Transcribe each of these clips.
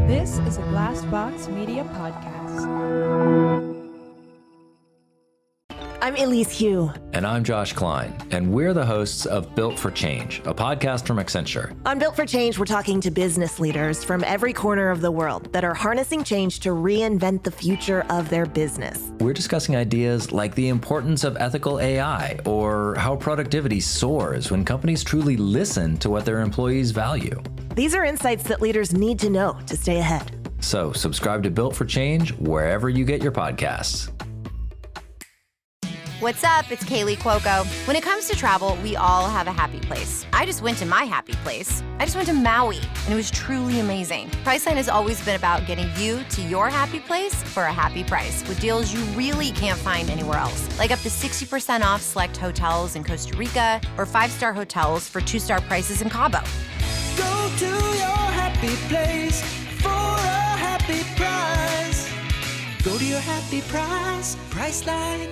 This is a Glassbox Media podcast. I'm Elise Hugh. And I'm Josh Klein, and we're the hosts of Built for Change, a podcast from Accenture. On Built for Change, we're talking to business leaders from every corner of the world that are harnessing change to reinvent the future of their business. We're discussing ideas like the importance of ethical AI or how productivity soars when companies truly listen to what their employees value. These are insights that leaders need to know to stay ahead. So subscribe to Built for Change wherever you get your podcasts. What's up? It's Kaylee Cuoco. When it comes to travel, we all have a happy place. I just went to my happy place. I just went to Maui, and it was truly amazing. Priceline has always been about getting you to your happy place for a happy price with deals you really can't find anywhere else. Like up to 60% off select hotels in Costa Rica or 5-star hotels for 2-star prices in Cabo. Go to your happy place for a happy price. Go to your happy price, Priceline.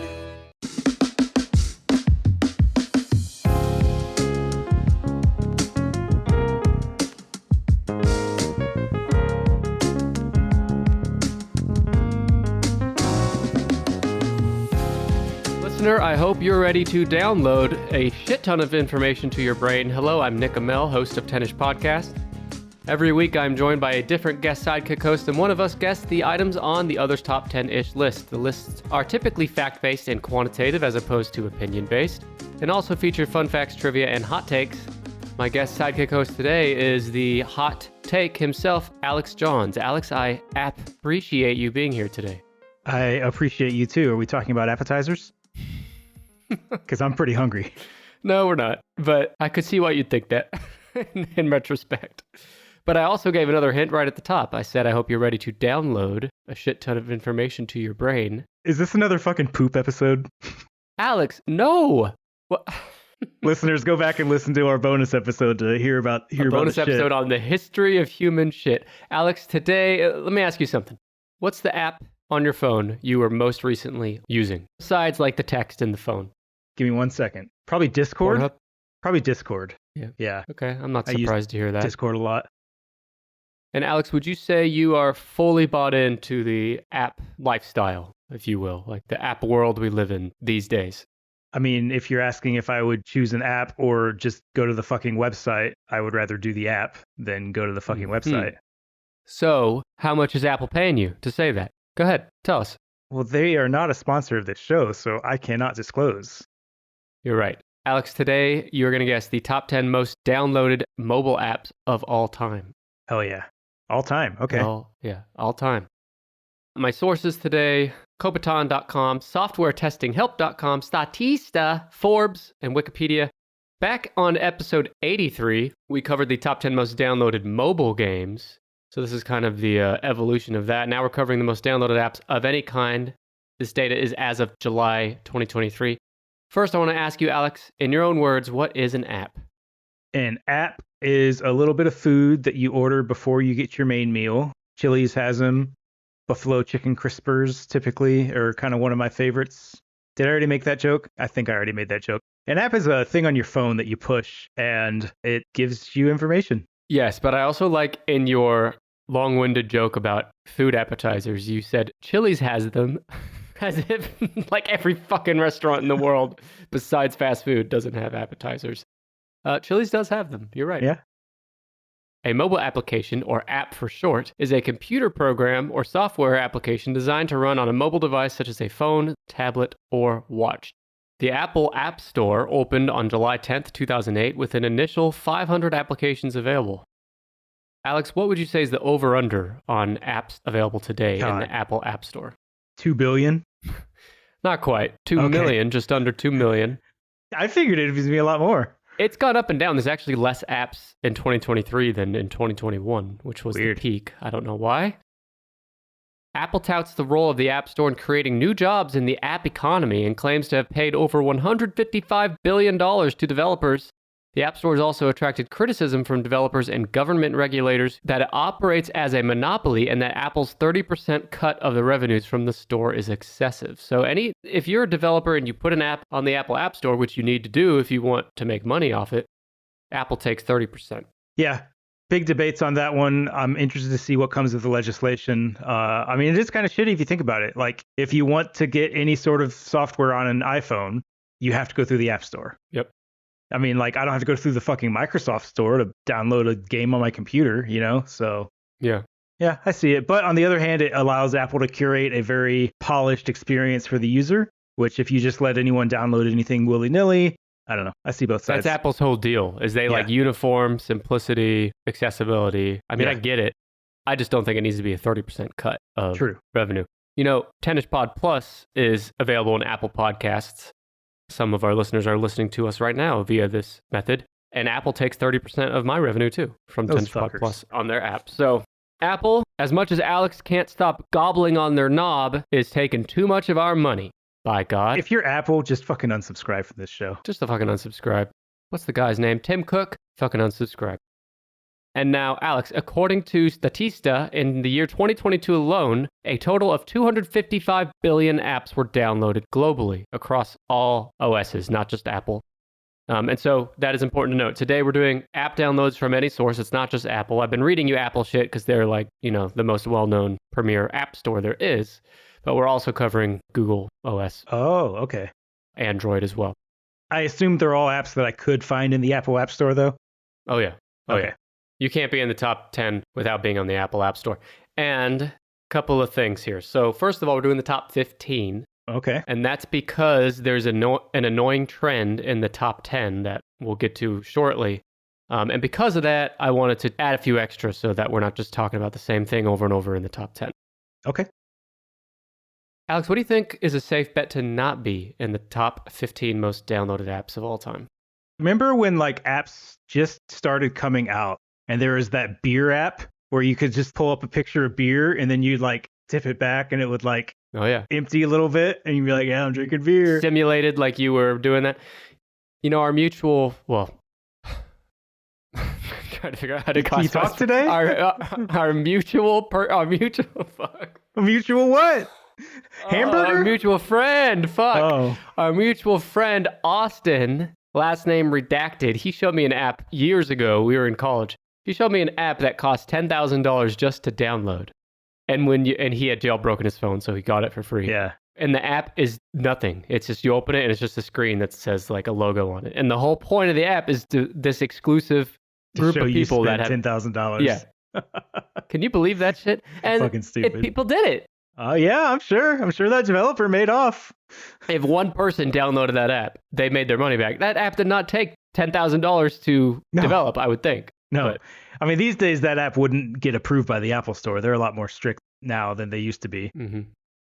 Listener, I hope you're ready to download a shit ton of information to your brain. Hello, I'm Nick Amell, host of 10ish Podcast. Every week, I'm joined by a different guest sidekick host, and one of us guesses the items on the other's top 10-ish list. The lists are typically fact-based and quantitative as opposed to opinion-based, and also feature fun facts, trivia, and hot takes. My guest sidekick host today is the hot take himself, Alex Johns. Alex, I appreciate you being here today. I appreciate you too. Are we talking about appetizers? Because I'm pretty hungry. No, we're not. But I could see why you'd think that in retrospect. But I also gave another hint right at the top. I said, I hope you're ready to download a shit ton of information to your brain. Is this another fucking poop episode? Alex, no. What? Listeners, go back and listen to our bonus episode to hear about a bonus episode on the history of human shit. Alex, today, let me ask you something. What's the app on your phone you were most recently using? Besides like the text in the phone. Give me 1 second. Probably Discord. Pornhub? Probably Discord. Yeah. Yeah. Okay, I'm not surprised to hear that. Discord a lot. And Alex, would you say you are fully bought into the app lifestyle, if you will, like the app world we live in these days? I mean, if you're asking if I would choose an app or just go to the fucking website, I would rather do the app than go to the fucking website. So, how much is Apple paying you to say that? Go ahead, tell us. Well, they are not a sponsor of this show, so I cannot disclose. You're right. Alex, today you're going to guess the top 10 most downloaded mobile apps of all time. Hell yeah. All time. Okay. All time. My sources today, Kopitan.com, SoftwareTestingHelp.com, Statista, Forbes, and Wikipedia. Back on episode 83, we covered the top 10 most downloaded mobile games. So this is kind of the evolution of that. Now we're covering the most downloaded apps of any kind. This data is as of July 2023. First, I want to ask you, Alex, in your own words, what is an app? An app is a little bit of food that you order before you get your main meal. Chili's has them. Buffalo chicken crispers typically are kind of one of my favorites. Did I already make that joke? I think I already made that joke. An app is a thing on your phone that you push and it gives you information. Yes, but I also like in your long-winded joke about food appetizers, you said Chili's has them. As if like every fucking restaurant in the world besides fast food doesn't have appetizers. Chili's does have them. You're right. Yeah. A mobile application, or app for short, is a computer program or software application designed to run on a mobile device such as a phone, tablet, or watch. The Apple App Store opened on July 10th, 2008 with an initial 500 applications available. Alex, what would you say is the over-under on apps available today in the Apple App Store? 2 billion? Not quite. 2 million, just under 2 million. I figured it would be a lot more. It's gone up and down. There's actually less apps in 2023 than in 2021, which was Weird. the peak. I don't know why. Apple touts the role of the App Store in creating new jobs in the app economy and claims to have paid over $155 billion to developers. The App Store has also attracted criticism from developers and government regulators that it operates as a monopoly and that Apple's 30% cut of the revenues from the store is excessive. So if you're a developer and you put an app on the Apple App Store, which you need to do if you want to make money off it, Apple takes 30%. Yeah. Big debates on that one. I'm interested to see what comes of the legislation. I mean, it is kind of shitty if you think about it. Like, if you want to get any sort of software on an iPhone, you have to go through the App Store. Yep. I mean, like, I don't have to go through the fucking Microsoft Store to download a game on my computer, you know? So, Yeah. yeah, I see it. But on the other hand, it allows Apple to curate a very polished experience for the user, which if you just let anyone download anything willy-nilly, I don't know. I see both sides. That's Apple's whole deal, is they like uniform, simplicity, accessibility. I mean, I get it. I just don't think it needs to be a 30% cut of revenue. You know, Tennis Pod Plus is available in Apple Podcasts. Some of our listeners are listening to us right now via this method. And Apple takes 30% of my revenue too from Tennis Pod Plus on their app. So Apple, as much as Alex can't stop gobbling on their knob, is taking too much of our money. By God. If you're Apple, just fucking unsubscribe from this show. Just to fucking unsubscribe. What's the guy's name? Tim Cook? Fucking unsubscribe. And now, Alex, according to Statista, in the year 2022 alone, a total of 255 billion apps were downloaded globally across all OSs, not just Apple. And so that is important to note. Today we're doing app downloads from any source. It's not just Apple. I've been reading you Apple shit because they're like, you know, the most well-known premier app store there is. But we're also covering Google OS. Oh, okay. Android as well. I assume they're all apps that I could find in the Apple App Store, though? Oh, yeah. Okay. You can't be in the top 10 without being on the Apple App Store. And a couple of things here. So first of all, we're doing the top 15. Okay. And that's because there's an annoying trend in the top 10 that we'll get to shortly. And because of that, I wanted to add a few extras so that we're not just talking about the same thing over and over in the top 10. Okay. Alex, what do you think is a safe bet to not be in the top 15 most downloaded apps of all time? Remember when like apps just started coming out and there was that beer app where you could just pull up a picture of beer and then you'd like tip it back and it would like empty a little bit and you'd be like, yeah, I'm drinking beer. Simulated like you were doing that. You know, our mutual, trying to figure out how to Can you talk today? Our mutual fuck. A mutual what? Hamburger? Our mutual friend. Fuck. Oh. Our mutual friend, Austin, last name redacted. He showed me an app years ago. We were in college. He showed me an app that cost $10,000 just to download. And he had jailbroken his phone, so he got it for free. Yeah. And the app is nothing. It's just you open it and it's just a screen that says like a logo on it. And the whole point of the app is this exclusive group of people that have $10,000. Yeah. Can you believe that shit? And fucking stupid. People did it. Oh, yeah, I'm sure. I'm sure that developer made off. If one person downloaded that app, they made their money back. That app did not take $10,000 to develop, I would think. No. But, I mean, these days that app wouldn't get approved by the Apple Store. They're a lot more strict now than they used to be. Mm-hmm.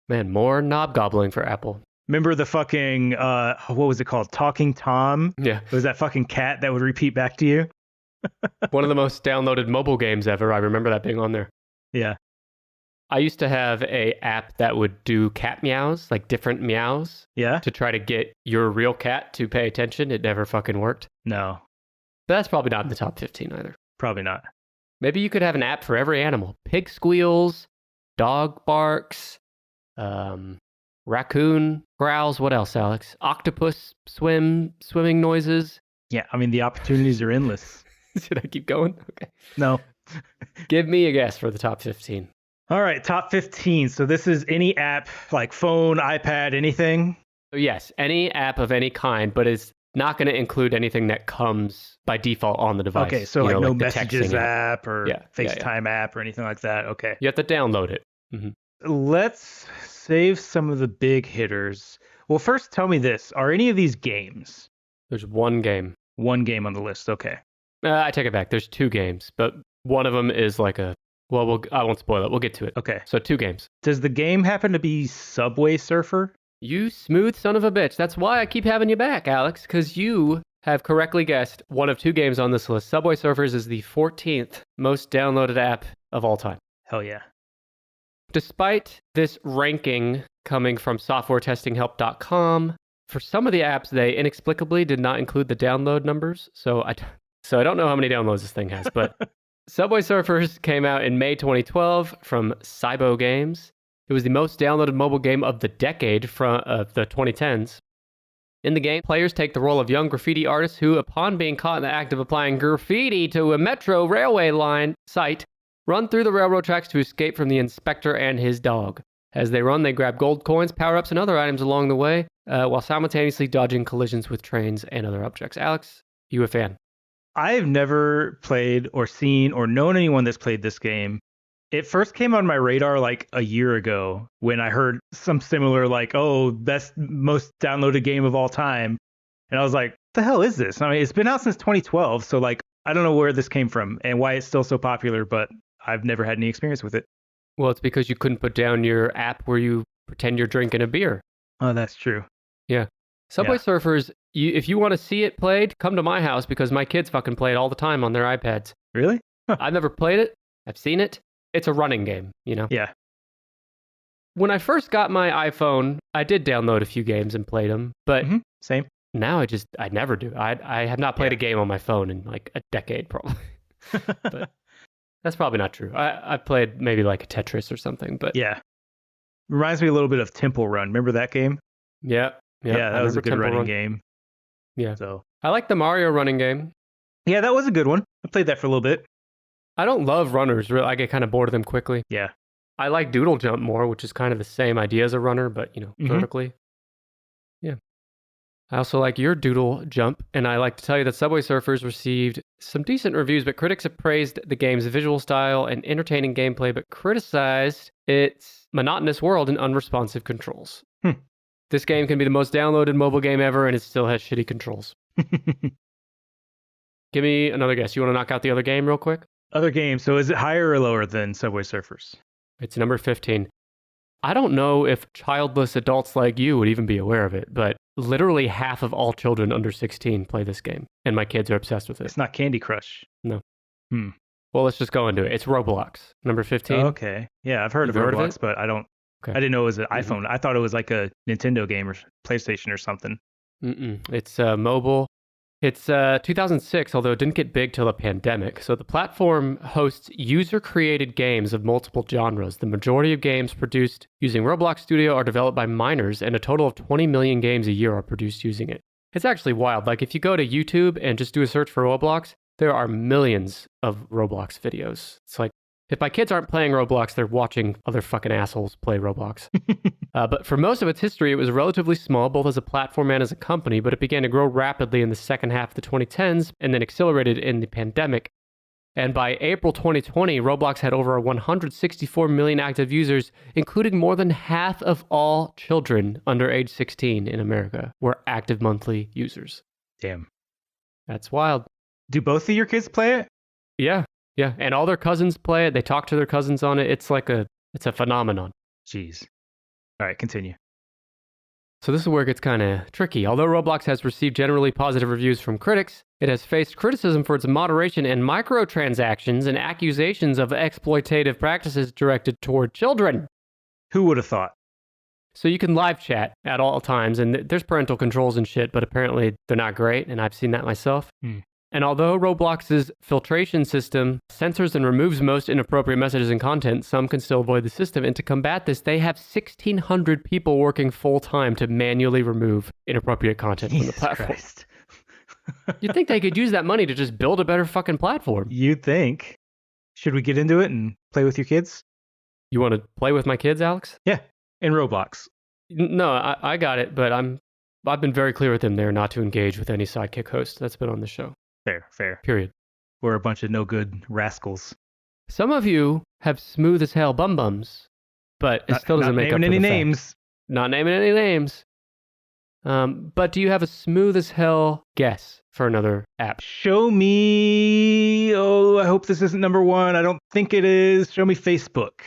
Man, more knob gobbling for Apple. Remember the fucking, what was it called? Talking Tom? Yeah. It was that fucking cat that would repeat back to you? One of the most downloaded mobile games ever. I remember that being on there. Yeah. I used to have a app that would do cat meows, like different meows. Yeah. To try to get your real cat to pay attention. It never fucking worked. No. But that's probably not in the top 15 either. Probably not. Maybe you could have an app for every animal. Pig squeals, dog barks, raccoon growls. What else, Alex? Octopus swimming noises. Yeah, I mean, the opportunities are endless. Should I keep going? Okay. No. Give me a guess for the top 15. All right, top 15. So this is any app like phone, iPad, anything? Yes, any app of any kind, but it's not going to include anything that comes by default on the device. Okay, so like no Messages app or FaceTime app or anything like that. Okay. You have to download it. Mm-hmm. Let's save some of the big hitters. Well, first tell me this. Are any of these games? There's one game. One game on the list. Okay. I take it back. There's two games, but one of them is like a... Well, I won't spoil it. We'll get to it. Okay. So 2 games. Does the game happen to be Subway Surfer? You smooth son of a bitch. That's why I keep having you back, Alex, because you have correctly guessed one of 2 games on this list. Subway Surfers is the 14th most downloaded app of all time. Hell yeah. Despite this ranking coming from softwaretestinghelp.com, for some of the apps, they inexplicably did not include the download numbers. So I don't know how many downloads this thing has, but Subway Surfers came out in May 2012 from Cybo Games. It was the most downloaded mobile game of the decade of the 2010s. In the game, players take the role of young graffiti artists who, upon being caught in the act of applying graffiti to a metro railway line site, run through the railroad tracks to escape from the inspector and his dog. As they run, they grab gold coins, power-ups, and other items along the way, while simultaneously dodging collisions with trains and other objects. Alex, you a fan? I've never played or seen or known anyone that's played this game. It first came on my radar like a year ago when I heard some similar like, oh, best most downloaded game of all time. And I was like, what the hell is this? I mean, it's been out since 2012. So like, I don't know where this came from and why it's still so popular, but I've never had any experience with it. Well, it's because you couldn't put down your app where you pretend you're drinking a beer. Oh, that's true. Yeah. Subway Surfers, if you want to see it played, come to my house because my kids fucking play it all the time on their iPads. Really? Huh. I've never played it. I've seen it. It's a running game, you know? Yeah. When I first got my iPhone, I did download a few games and played them, but Same. now I never do. I have not played a game on my phone in like a decade probably. But that's probably not true. I played maybe like a Tetris or something, but Yeah. Reminds me a little bit of Temple Run. Remember that game? yeah, That was a good Temple running Run. game. Yeah. So I like the Mario running game. yeah, that was a good one. I played that for a little bit. I don't love runners. Really, I get kind of bored of them quickly. Yeah. I like Doodle Jump more, which is kind of the same idea as a runner, but, vertically. Yeah. I also like your Doodle Jump, and I like to tell you that Subway Surfers received some decent reviews, but critics have praised the game's visual style and entertaining gameplay, but criticized its monotonous world and unresponsive controls. This game can be the most downloaded mobile game ever, and it still has shitty controls. Give me another guess. You want to knock out the other game real quick? Other games. So is it higher or lower than Subway Surfers? It's number 15. I don't know if childless adults like you would even be aware of it, but literally half of all children under 16 play this game, and my kids are obsessed with it. It's not Candy Crush. No. Hmm. Well, let's just go into it. It's Roblox, number 15. Okay. Yeah, I've heard of You've heard of Roblox, it? but I don't. Okay. I didn't know it was an iPhone. I thought it was like a Nintendo game or PlayStation or something. It's mobile. It's 2006, although it didn't get big till the pandemic. So the platform hosts user-created games of multiple genres. The majority of games produced using Roblox Studio are developed by minors, and a total of 20 million games a year are produced using it. It's actually wild. Like if you go to YouTube and just do a search for Roblox, there are millions of Roblox videos. It's like, if my kids aren't playing Roblox, they're watching other fucking assholes play Roblox. But for most of its history, it was relatively small, both as a platform and as a company, but it began to grow rapidly in the second half of the 2010s and then accelerated in the pandemic. And by April 2020, Roblox had over 164 million active users, including more than half of all children under age 16 in America were active monthly users. Damn. That's wild. Do both of your kids play it? Yeah. And all their cousins play it. They talk to their cousins on it. It's a phenomenon. Jeez. All right, continue. So this is where it gets kind of tricky. Although Roblox has received generally positive reviews from critics, it has faced criticism for its moderation and microtransactions and accusations of exploitative practices directed toward children. Who would have thought? So you can live chat at all times, and there's parental controls and shit, but apparently they're not great, and I've seen that myself. And although Roblox's filtration system censors and removes most inappropriate messages and content, some can still avoid the system. And to combat this, they have 1,600 people working full-time to manually remove inappropriate content from the platform. Christ. You'd think they could use that money to just build a better fucking platform. You'd think. Should we get into it and play with your kids? You want to play with my kids, Alex? Yeah, in Roblox. No, I got it, but I've been very clear with them there not to engage with any sidekick host that's been on the show. Fair. Period. We're a bunch of no good rascals. Some of you have smooth as hell bum bums, but it still doesn't make up for any the fact. names. Not naming any names. But do you have a smooth as hell guess for another app? Show me. Oh, I hope this isn't number one. I don't think it is. Show me Facebook.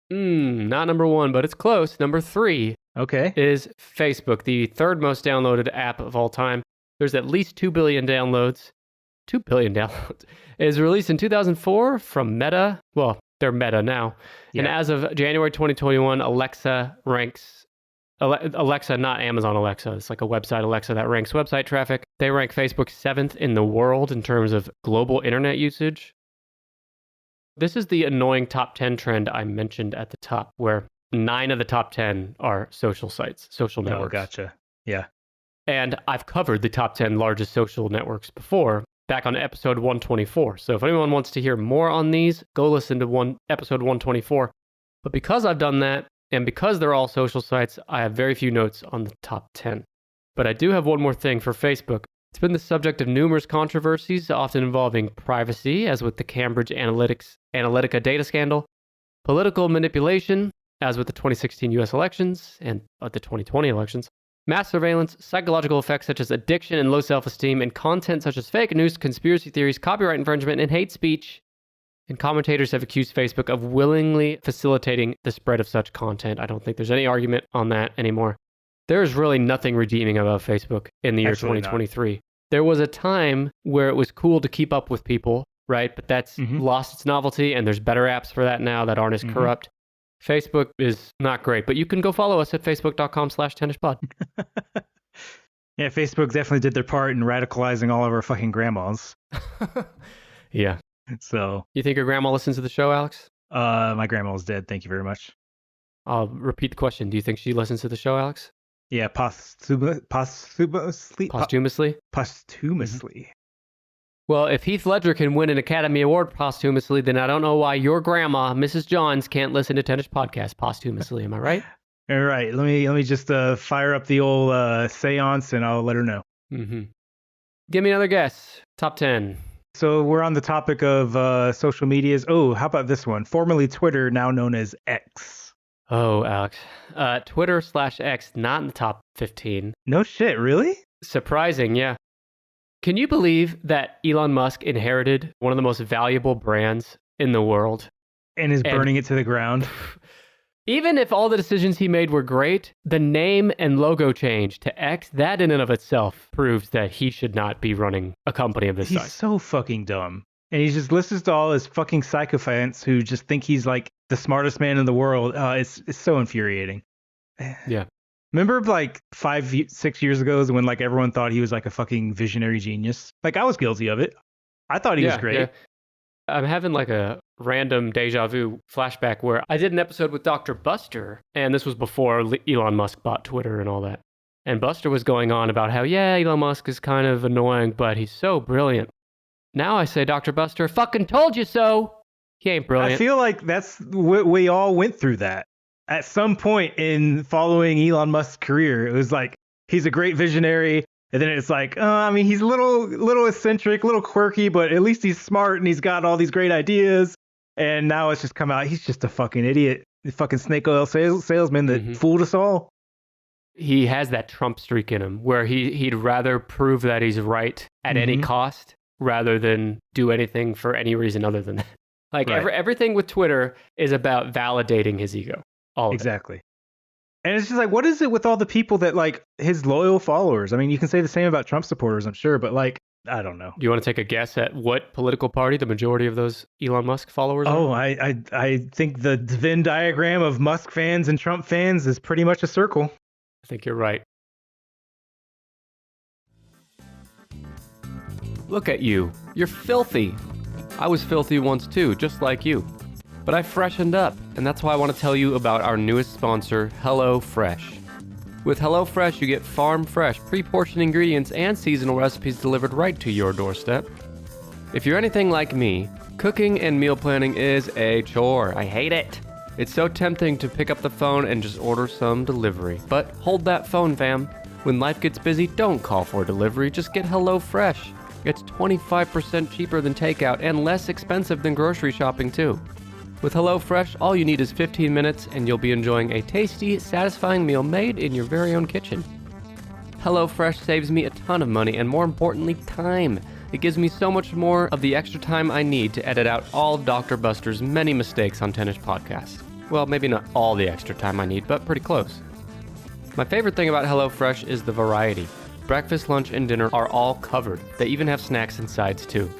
Not number one, but it's close. Number 3 Okay. is Facebook, the third most downloaded app of all time. There's at least 2 billion downloads. 2 billion downloads. It was released in 2004 from Meta. Well, they're Meta now. Yeah. And as of January 2021, Alexa ranks... Alexa, not Amazon Alexa. It's like a website, Alexa, that ranks website traffic. They rank Facebook 7th in the world in terms of global internet usage. This is the annoying top 10 trend I mentioned at the top, where 9 of the top 10 are social sites, social networks. Oh, gotcha. Yeah. And I've covered the top 10 largest social networks before, back on episode 124. So if anyone wants to hear more on these, go listen to episode 124. But because I've done that, and because they're all social sites, I have very few notes on the top 10. But I do have one more thing for Facebook. It's been the subject of numerous controversies, often involving privacy, as with the Cambridge Analytica data scandal, political manipulation, as with the 2016 US elections and the 2020 elections, mass surveillance, psychological effects such as addiction and low self-esteem, and content such as fake news, conspiracy theories, copyright infringement, and hate speech. And commentators have accused Facebook of willingly facilitating the spread of such content. I don't think there's any argument on that anymore. There is really nothing redeeming about Facebook in the year 2023. There was a time where it was cool to keep up with people, right? But that's lost its novelty, and there's better apps for that now that aren't as corrupt. Facebook is not great, but you can go follow us at facebook.com/tennispod. Yeah, Facebook definitely did their part in radicalizing all of our fucking grandmas. Yeah. So. You think your grandma listens to the show, Alex? My grandma's dead. Thank you very much. I'll repeat the question. Do you think she listens to the show, Alex? Yeah, posthumously. Posthumously. Well, if Heath Ledger can win an Academy Award posthumously, then I don't know why your grandma, Mrs. Johns, can't listen to Tennis Podcast posthumously. Am I right? All right. Let me just fire up the old seance, and I'll let her know. Give me another guess. Top 10. So we're on the topic of social medias. Oh, how about this one? Formerly Twitter, now known as X. Oh, Alex. Twitter/X, not in the top 15. No shit, really? Surprising, yeah. Can you believe that Elon Musk inherited one of the most valuable brands in the world? And is burning it to the ground? Even if all the decisions he made were great, the name and logo change to X, that in and of itself proves that he should not be running a company of this size. He's so fucking dumb. And he just listens to all his fucking sycophants who just think he's like the smartest man in the world. It's so infuriating. Yeah. Remember like 5-6 years ago when like everyone thought he was like a fucking visionary genius? Like I was guilty of it. I thought he was great. Yeah. I'm having like a random deja vu flashback where I did an episode with Dr. Buster, and this was before Elon Musk bought Twitter and all that. And Buster was going on about how, yeah, Elon Musk is kind of annoying, but he's so brilliant. Now I say, Dr. Buster, fucking told you so. He ain't brilliant. I feel like we all went through that. At some point in following Elon Musk's career, it was like, he's a great visionary. And then it's like, I mean, he's a little eccentric, a little quirky, but at least he's smart and he's got all these great ideas. And now it's just come out, he's just a fucking idiot. The fucking snake oil salesman that fooled us all. He has that Trump streak in him where he'd rather prove that he's right at any cost rather than do anything for any reason other than that. Like everything with Twitter is about validating his ego. All exactly. And it's just like, what is it with all the people that like his loyal followers? I mean, you can say the same about Trump supporters, I'm sure, but like, I don't know. Do you want to take a guess at what political party the majority of those Elon Musk followers are? Oh, I think the Venn diagram of Musk fans and Trump fans is pretty much a circle. I think you're right. Look at you. You're filthy. I was filthy once too, just like you. But I freshened up, and that's why I want to tell you about our newest sponsor, HelloFresh. With HelloFresh, you get farm-fresh, pre-portioned ingredients and seasonal recipes delivered right to your doorstep. If you're anything like me, cooking and meal planning is a chore. I hate it. It's so tempting to pick up the phone and just order some delivery. But hold that phone, fam. When life gets busy, don't call for delivery, just get HelloFresh. It's 25% cheaper than takeout and less expensive than grocery shopping too. With HelloFresh, all you need is 15 minutes and you'll be enjoying a tasty, satisfying meal made in your very own kitchen. HelloFresh saves me a ton of money and more importantly, time. It gives me so much more of the extra time I need to edit out all of Dr. Buster's many mistakes on Tennis Podcast. Well, maybe not all the extra time I need, but pretty close. My favorite thing about HelloFresh is the variety. Breakfast, lunch, and dinner are all covered. They even have snacks and sides too.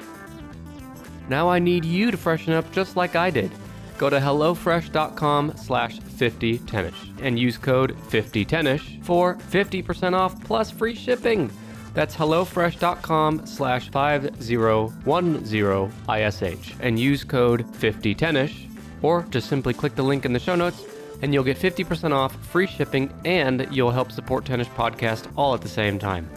Now I need you to freshen up just like I did. Go to hellofresh.com/50tennis and use code 50tennis for 50% off plus free shipping. That's hellofresh.com/5010ish and use code 50tennis, or just simply click the link in the show notes and you'll get 50% off, free shipping, and you'll help support Tennis Podcast all at the same time.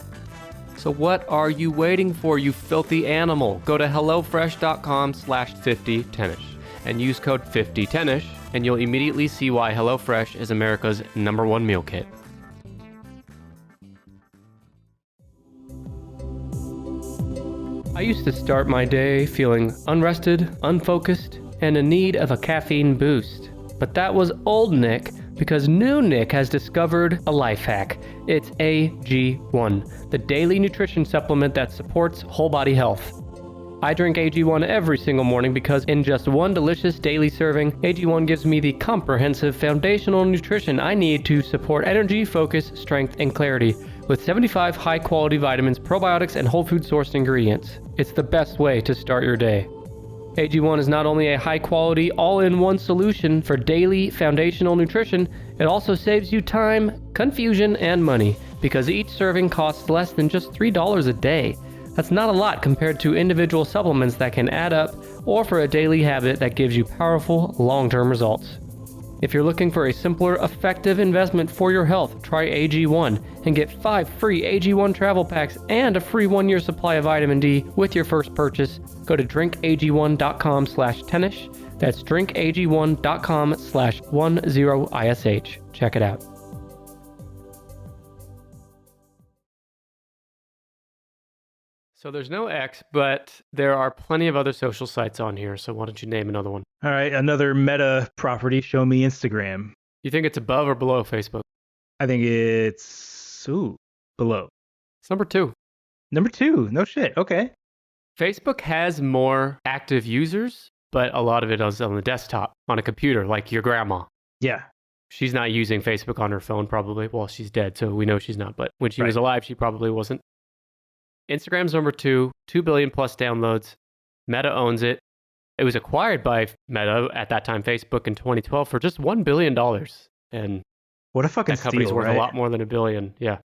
So what are you waiting for, you filthy animal? Go to hellofresh.com/50tennis and use code 50tennis, and you'll immediately see why HelloFresh is America's #1 meal kit. I used to start my day feeling unrested, unfocused, and in need of a caffeine boost. But that was old Nick, because new Nick has discovered a life hack. It's AG1, the daily nutrition supplement that supports whole body health. I drink AG1 every single morning because in just one delicious daily serving, AG1 gives me the comprehensive foundational nutrition I need to support energy, focus, strength, and clarity, with 75 high-quality vitamins, probiotics, and whole food-sourced ingredients. It's the best way to start your day. AG1 is not only a high-quality, all-in-one solution for daily foundational nutrition, it also saves you time, confusion, and money, because each serving costs less than just $3 a day. That's not a lot compared to individual supplements that can add up, or for a daily habit that gives you powerful, long-term results. If you're looking for a simpler, effective investment for your health, try AG1 and get 5 free AG1 travel packs and a free 1-year supply of vitamin D with your first purchase. Go to drinkag1.com/tennis. That's drinkag1.com/10ish. Check it out. So there's no X, but there are plenty of other social sites on here. So why don't you name another one? All right, another Meta property. Show me Instagram. You think it's above or below Facebook? I think it's below. It's number 2. Number 2. No shit. Okay. Facebook has more active users, but a lot of it is on the desktop, on a computer, like your grandma. Yeah. She's not using Facebook on her phone, probably. Well, she's dead, so we know she's not. But when she was alive, she probably wasn't. Instagram's number 2, 2 billion plus downloads. Meta owns it. It was acquired by Meta, at that time Facebook, in 2012 for just $1 billion. And what a fucking that company's steal, worth right? a lot more than $1 billion. Yeah.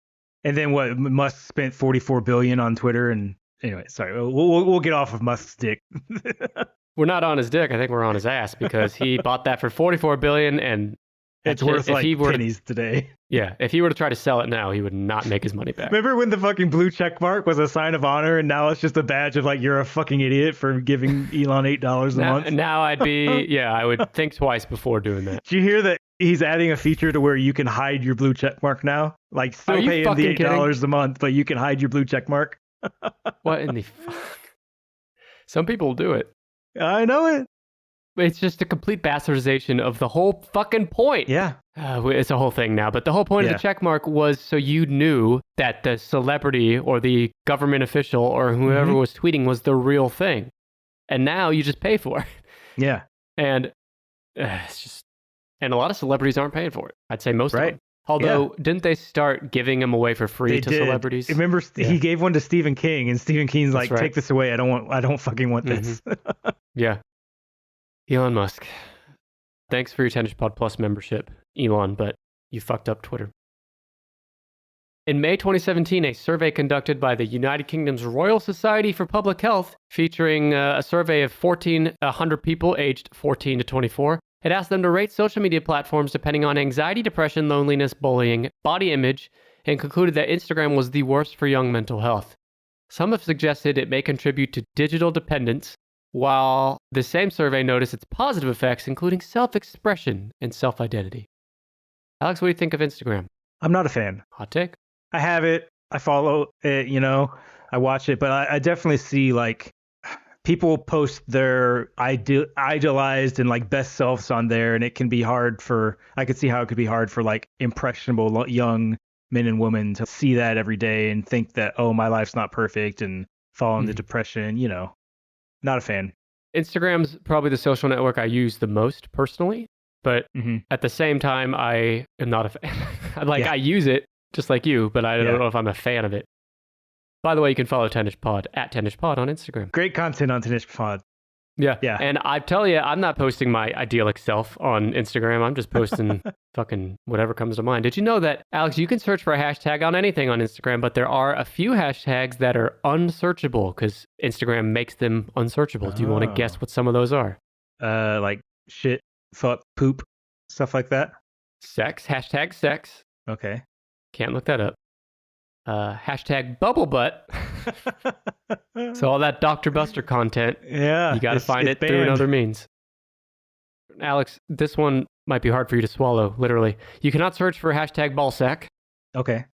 And then what? Musk spent $44 billion on Twitter. And anyway, sorry, we'll get off of Musk's dick. We're not on his dick. I think we're on his ass, because he bought that for $44 billion, and it's worth like pennies today. Yeah, if he were to try to sell it now, he would not make his money back. Remember when the fucking blue check mark was a sign of honor, and now it's just a badge of like, you're a fucking idiot for giving Elon $8 a month? Now I'd be, I would think twice before doing that. Did you hear that he's adding a feature to where you can hide your blue check mark now? Like, still pay him the $8 a month, but you can hide your blue check mark. What in the fuck? Some people will do it. I know it. It's just a complete bastardization of the whole fucking point. Yeah. It's a whole thing now, but the whole point of the check mark was so you knew that the celebrity or the government official or whoever was tweeting was the real thing. And now you just pay for it. Yeah. And it's just, and a lot of celebrities aren't paying for it. I'd say most of them. Although, didn't they start giving them away for free to celebrities? Remember, he gave one to Stephen King, and Stephen King's like, take this away. I don't fucking want this. Yeah. Elon Musk. Thanks for your Tennis Pod Plus membership, Elon, but you fucked up Twitter. In May 2017, a survey conducted by the United Kingdom's Royal Society for Public Health, featuring a survey of 1,400 people aged 14 to 24, it asked them to rate social media platforms depending on anxiety, depression, loneliness, bullying, body image, and concluded that Instagram was the worst for young mental health. Some have suggested it may contribute to digital dependence, while the same survey noticed its positive effects, including self-expression and self-identity. Alex, what do you think of Instagram? I'm not a fan. Hot take? I have it. I follow it, I watch it, but I definitely see like people post their idealized and like best selves on there, and it can be hard I could see how it could be hard for like impressionable young men and women to see that every day and think that, oh, my life's not perfect and fall into depression, Not a fan. Instagram's probably the social network I use the most personally, but at the same time, I am not a fan. I use it just like you, but I don't know if I'm a fan of it. By the way, you can follow Tennis Pod at Tennis Pod on Instagram. Great content on Tennis Pod. Yeah. And I tell you, I'm not posting my idyllic self on Instagram. I'm just posting fucking whatever comes to mind. Did you know that, Alex, you can search for a hashtag on anything on Instagram, but there are a few hashtags that are unsearchable because Instagram makes them unsearchable. Do you want to guess what some of those are? Like shit, fuck, poop. stuff like that. Sex, hashtag sex. Okay. Can't look that up. Hashtag bubble butt. So all that Dr. Buster content, Yeah. you got to find it's it through banned. another means. Alex, this one might be hard for you to swallow, literally. You cannot search for hashtag ballsack, Okay.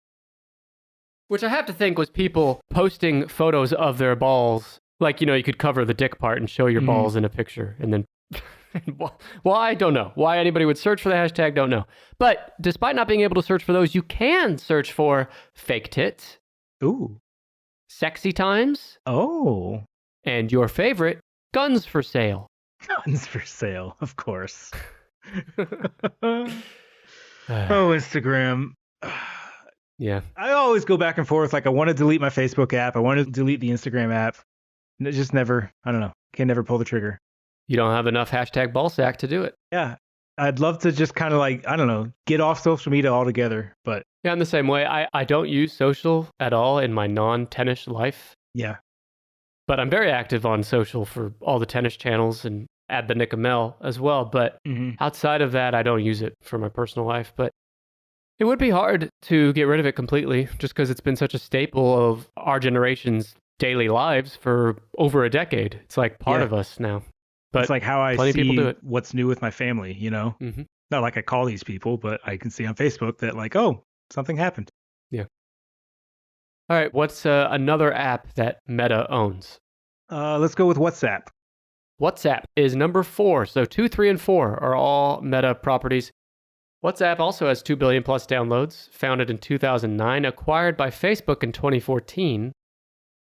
which I have to think was people posting photos of their balls. Like, you could cover the dick part and show your balls in a picture. And then, why? Don't know. Why anybody would search for the hashtag, don't know. But despite not being able to search for those, you can search for fake tits, Ooh. sexy times, Oh. and your favorite, guns for sale. Guns for sale, of course. Oh, Instagram. Yeah. I always go back and forth. Like, I want to delete my Facebook app. I want to delete the Instagram app. And it just never, I don't know. Can never pull the trigger. You don't have enough hashtag ballsack to do it. Yeah. I'd love to just kind of like, I don't know, get off social media altogether. But Yeah, in the same way, I don't use social at all in my non-tennis life. yeah. But I'm very active on social for all the tennis channels and add the Nick and Mel as well. But outside of that, I don't use it for my personal life. But it would be hard to get rid of it completely just because it's been such a staple of our generation's daily lives for over a decade. It's like part of us now. But it's like how I plenty of people see do it. what's new with my family, Mm-hmm. Not like I call these people, but I can see on Facebook that like, oh, something happened. All right, what's another app that Meta owns? Let's go with WhatsApp. WhatsApp is number 4. So 2, 3, and 4 are all Meta properties. WhatsApp also has 2 billion plus downloads, founded in 2009, acquired by Facebook in 2014.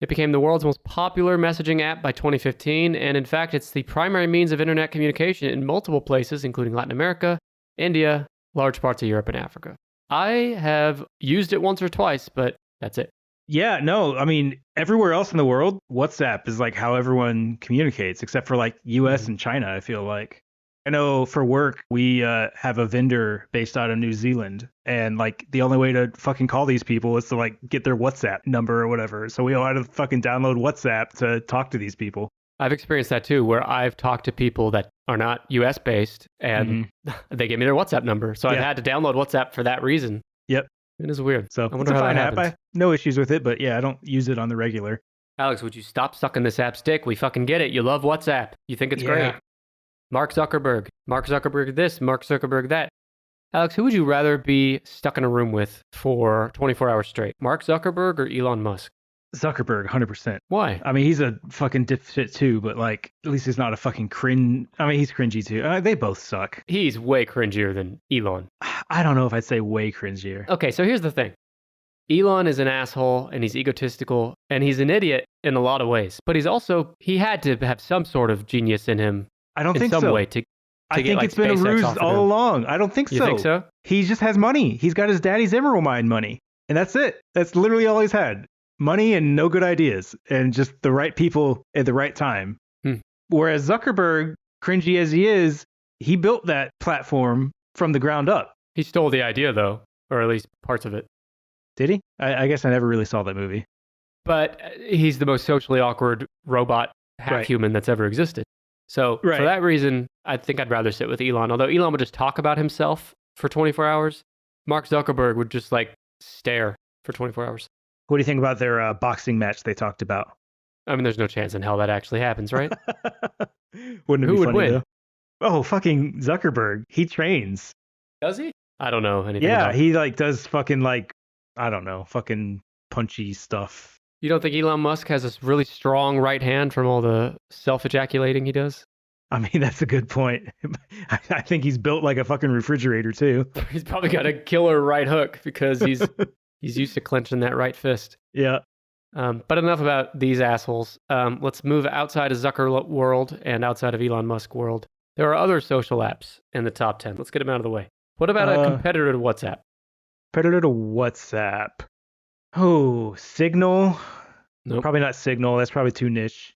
It became the world's most popular messaging app by 2015, and in fact, it's the primary means of internet communication in multiple places, including Latin America, India, large parts of Europe, and Africa. I have used it once or twice, but that's it. Yeah, no, I mean, everywhere else in the world, WhatsApp is like how everyone communicates, except for like US and China, I feel like. I know for work, we have a vendor based out of New Zealand, and like the only way to fucking call these people is to like get their WhatsApp number or whatever. So we all had to fucking download WhatsApp to talk to these people. I've experienced that too, where I've talked to people that are not US based and they give me their WhatsApp number. So I've had to download WhatsApp for that reason. Yep. It is weird. So I it's wonder a how fine that app. happens. I have no issues with it, but yeah, I don't use it on the regular. Alex, would you stop sucking this app's dick? We fucking get it. You love WhatsApp. You think it's great. Mark Zuckerberg. Mark Zuckerberg this, Mark Zuckerberg that. Alex, who would you rather be stuck in a room with for 24 hours straight? Mark Zuckerberg or Elon Musk? Zuckerberg, 100%. Why? I mean, he's a fucking dipshit too, but like, at least he's not a fucking cringe. I mean, he's cringy too. They both suck. He's way cringier than Elon. I don't know if I'd say way cringier. Okay, so here's the thing. Elon is an asshole and he's egotistical and he's an idiot in a lot of ways. But he had to have some sort of genius in him. I don't in think some so. way to I get, think like, it's been a SpaceX ruse off of all him. along. I don't think so. You think so? He just has money. He's got his daddy's Emerald Mine money. And that's it. That's literally all he's had. Money and no good ideas. And just the right people at the right time. Whereas Zuckerberg, cringy as he is, he built that platform from the ground up. He stole the idea, though, or at least parts of it. Did he? I guess I never really saw that movie. But he's the most socially awkward robot half human that's ever existed. So for that reason, I think I'd rather sit with Elon. Although Elon would just talk about himself for 24 hours, Mark Zuckerberg would just like stare for 24 hours. What do you think about their boxing match they talked about? I mean, there's no chance in hell that actually happens, right? Wouldn't it Who be would funny, win? though? Oh, fucking Zuckerberg. He trains. Does he? I don't know anything Yeah, about it. he like does fucking like, I don't know, fucking punchy stuff. You don't think Elon Musk has this really strong right hand from all the self-ejaculating he does? I mean, that's a good point. I think he's built like a fucking refrigerator too. He's probably got a killer right hook because he's used to clenching that right fist. Yeah. But enough about these assholes. Let's move outside of Zucker world and outside of Elon Musk world. There are other social apps in the top 10. Let's get them out of the way. What about a competitor to WhatsApp? Competitor to WhatsApp. Oh, Signal. Nope. Probably not Signal. That's probably too niche.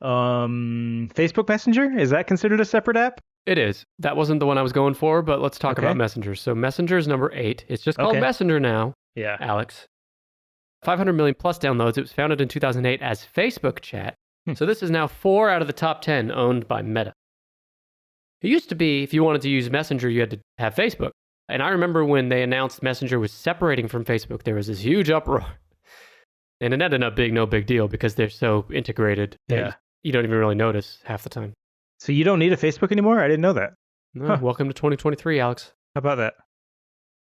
Facebook Messenger, is that considered a separate app? It is. That wasn't the one I was going for, but let's talk about Messenger. So Messenger is number 8. It's just called Messenger now. Yeah. Alex. 500 million plus downloads. It was founded in 2008 as Facebook Chat. So this is now 4 out of the top 10 owned by Meta. It used to be, if you wanted to use Messenger, you had to have Facebook. And I remember when they announced Messenger was separating from Facebook, there was this huge uproar. And it ended up being no big deal because they're so integrated that you don't even really notice half the time. So you don't need a Facebook anymore? I didn't know that. No, welcome to 2023, Alex. How about that?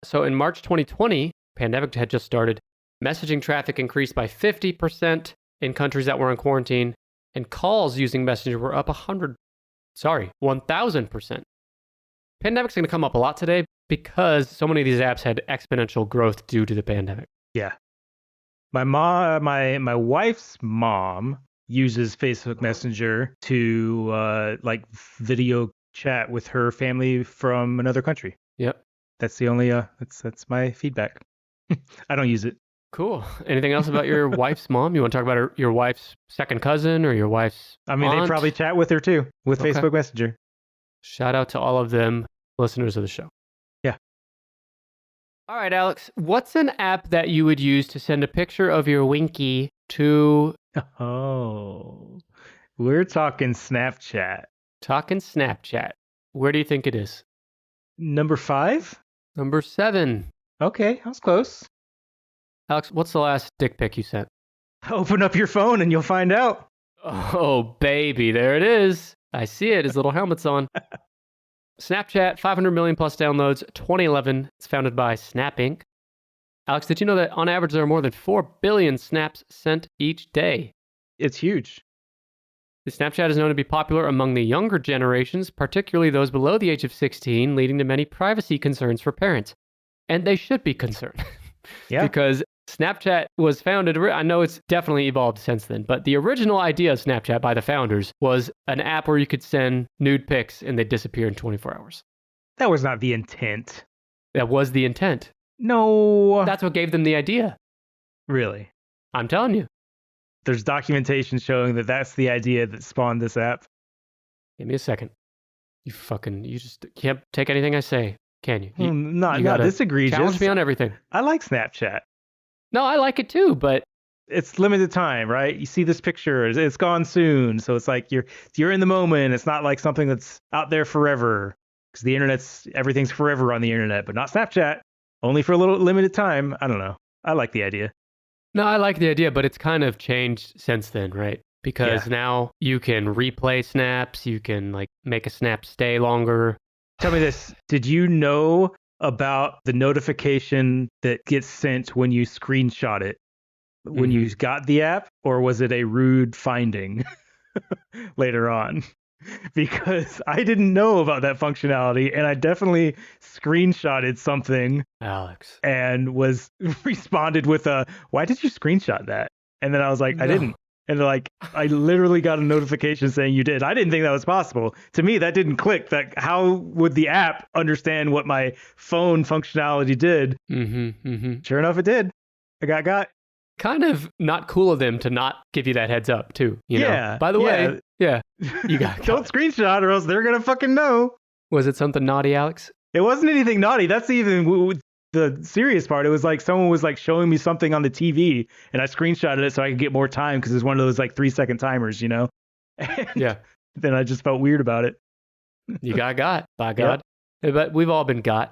So in March 2020, pandemic had just started. Messaging traffic increased by 50% in countries that were in quarantine, and calls using Messenger were up 1,000%. Pandemic's going to come up a lot today because so many of these apps had exponential growth due to the pandemic. Yeah. My wife's mom uses Facebook Messenger to like video chat with her family from another country. Yep. That's the only that's my feedback. I don't use it. Cool. Anything else about your wife's mom? You want to talk about your wife's second cousin or your wife's I mean, aunt? they probably chat with her too with Okay. Facebook Messenger. Shout out to all of them, listeners of the show. Yeah. All right, Alex, what's an app that you would use to send a picture of your Winky to Oh, we're talking Snapchat. Talkin' Snapchat? Where do you think it is? Number 5? Number 7. Okay, I was close. Alex, what's the last dick pic you sent? Open up your phone and you'll find out. Oh, baby, there it is. I see it. His little helmet's on. Snapchat, 500 million plus downloads, 2011. It's founded by Snap Inc. Alex, did you know that on average there are more than 4 billion snaps sent each day? It's huge. The Snapchat is known to be popular among the younger generations, particularly those below the age of 16, leading to many privacy concerns for parents. And they should be concerned. Yeah. Because Snapchat was founded, I know it's definitely evolved since then, but the original idea of Snapchat by the founders was an app where you could send nude pics and they'd disappear in 24 hours. That was not the intent. That was the intent. No. That's what gave them the idea. Really. I'm telling you. There's documentation showing that that's the idea that spawned this app. Give me a second. You just can't take anything I say, can you? Not gotta this egregious. Challenge me on everything. I like Snapchat. No, I like it too, but It's limited time, right? You see this picture, it's gone soon. So it's like you're in the moment. It's not like something that's out there forever. Because everything's forever on the internet, but not Snapchat. Only for a little limited time. I don't know. I like the idea. no, I like the idea, but it's kind of changed since then, right? Because now you can replay snaps, you can like make a snap stay longer. Tell me this. Did you know about the notification that gets sent when you screenshot it? When you got the app, or was it a rude finding later on? Because I didn't know about that functionality, and I definitely screenshotted something, Alex. and was responded with a, "Why did you screenshot that?" And then I was like, "I No. didn't." And they're like, I literally got a notification saying you did. I didn't think that was possible. To me, that didn't click. That how would the app understand what my phone functionality did? Sure enough, it did. I got. Kind of not cool of them to not give you that heads up too. You know? By the way, yeah, you got Don't screenshot or else they're gonna fucking know. Was it something naughty, Alex? It wasn't anything naughty. That's even the serious part. It was like someone was like showing me something on the TV, and I screenshotted it so I could get more time because it's one of those like 3-second timers, you know. And Yeah. Then I just felt weird about it. You got, by God. But we've all been got,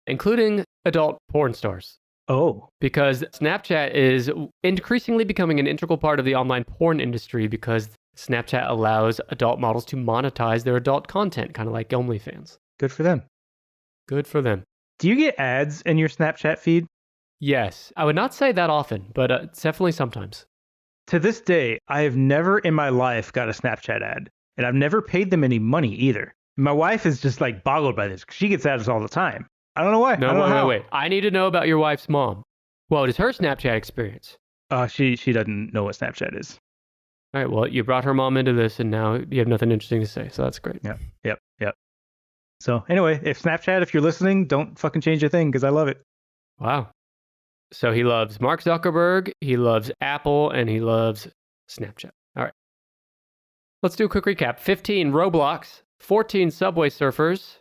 including adult porn stars. Oh. Because Snapchat is increasingly becoming an integral part of the online porn industry because Snapchat allows adult models to monetize their adult content, kind of like OnlyFans. Good for them. Good for them. Do you get ads in your Snapchat feed? Yes. I would not say that often, but definitely sometimes. To this day, I have never in my life got a Snapchat ad, and I've never paid them any money either. My wife is just like boggled by this. She gets ads all the time. I don't know why. I don't know how. Wait. I need to know about your wife's mom. What is her Snapchat experience? She doesn't know what Snapchat is. All right, well, you brought her mom into this, and now you have nothing interesting to say, so that's great. Yep. So anyway, if you're listening, don't fucking change a thing because I love it. Wow. So he loves Mark Zuckerberg, he loves Apple, and he loves Snapchat. All right. Let's do a quick recap. 15 Roblox, 14 Subway Surfers,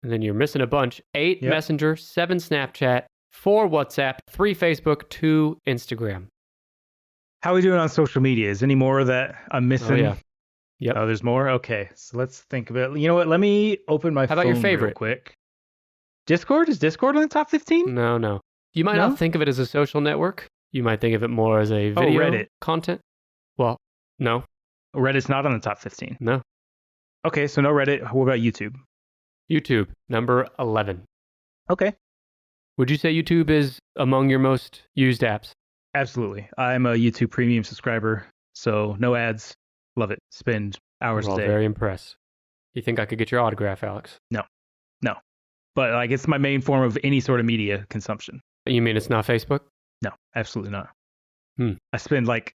and then you're missing a bunch. 8 Messenger, 7 Snapchat, 4 WhatsApp, 3 Facebook, 2 Instagram. How are we doing on social media? Is any more that I'm missing? Oh, yeah. Yep. Oh, there's more? Okay, so let's think about it. You know what? Let me open my How about your phone real favorite? quick. Discord? Is Discord on the top 15? No. You might No? not think of it as a social network. You might think of it more as a video Reddit. content. Well, no. Reddit's not on the top 15. No. Okay, so no Reddit. What about YouTube? YouTube, number 11. Okay. Would you say YouTube is among your most used apps? Absolutely. I'm a YouTube premium subscriber, so no ads. Love it. Spend hours We're a all day. very impressed. You think I could get your autograph, Alex? No. But like it's my main form of any sort of media consumption. You mean it's not Facebook? No, absolutely not. Hmm. I spend like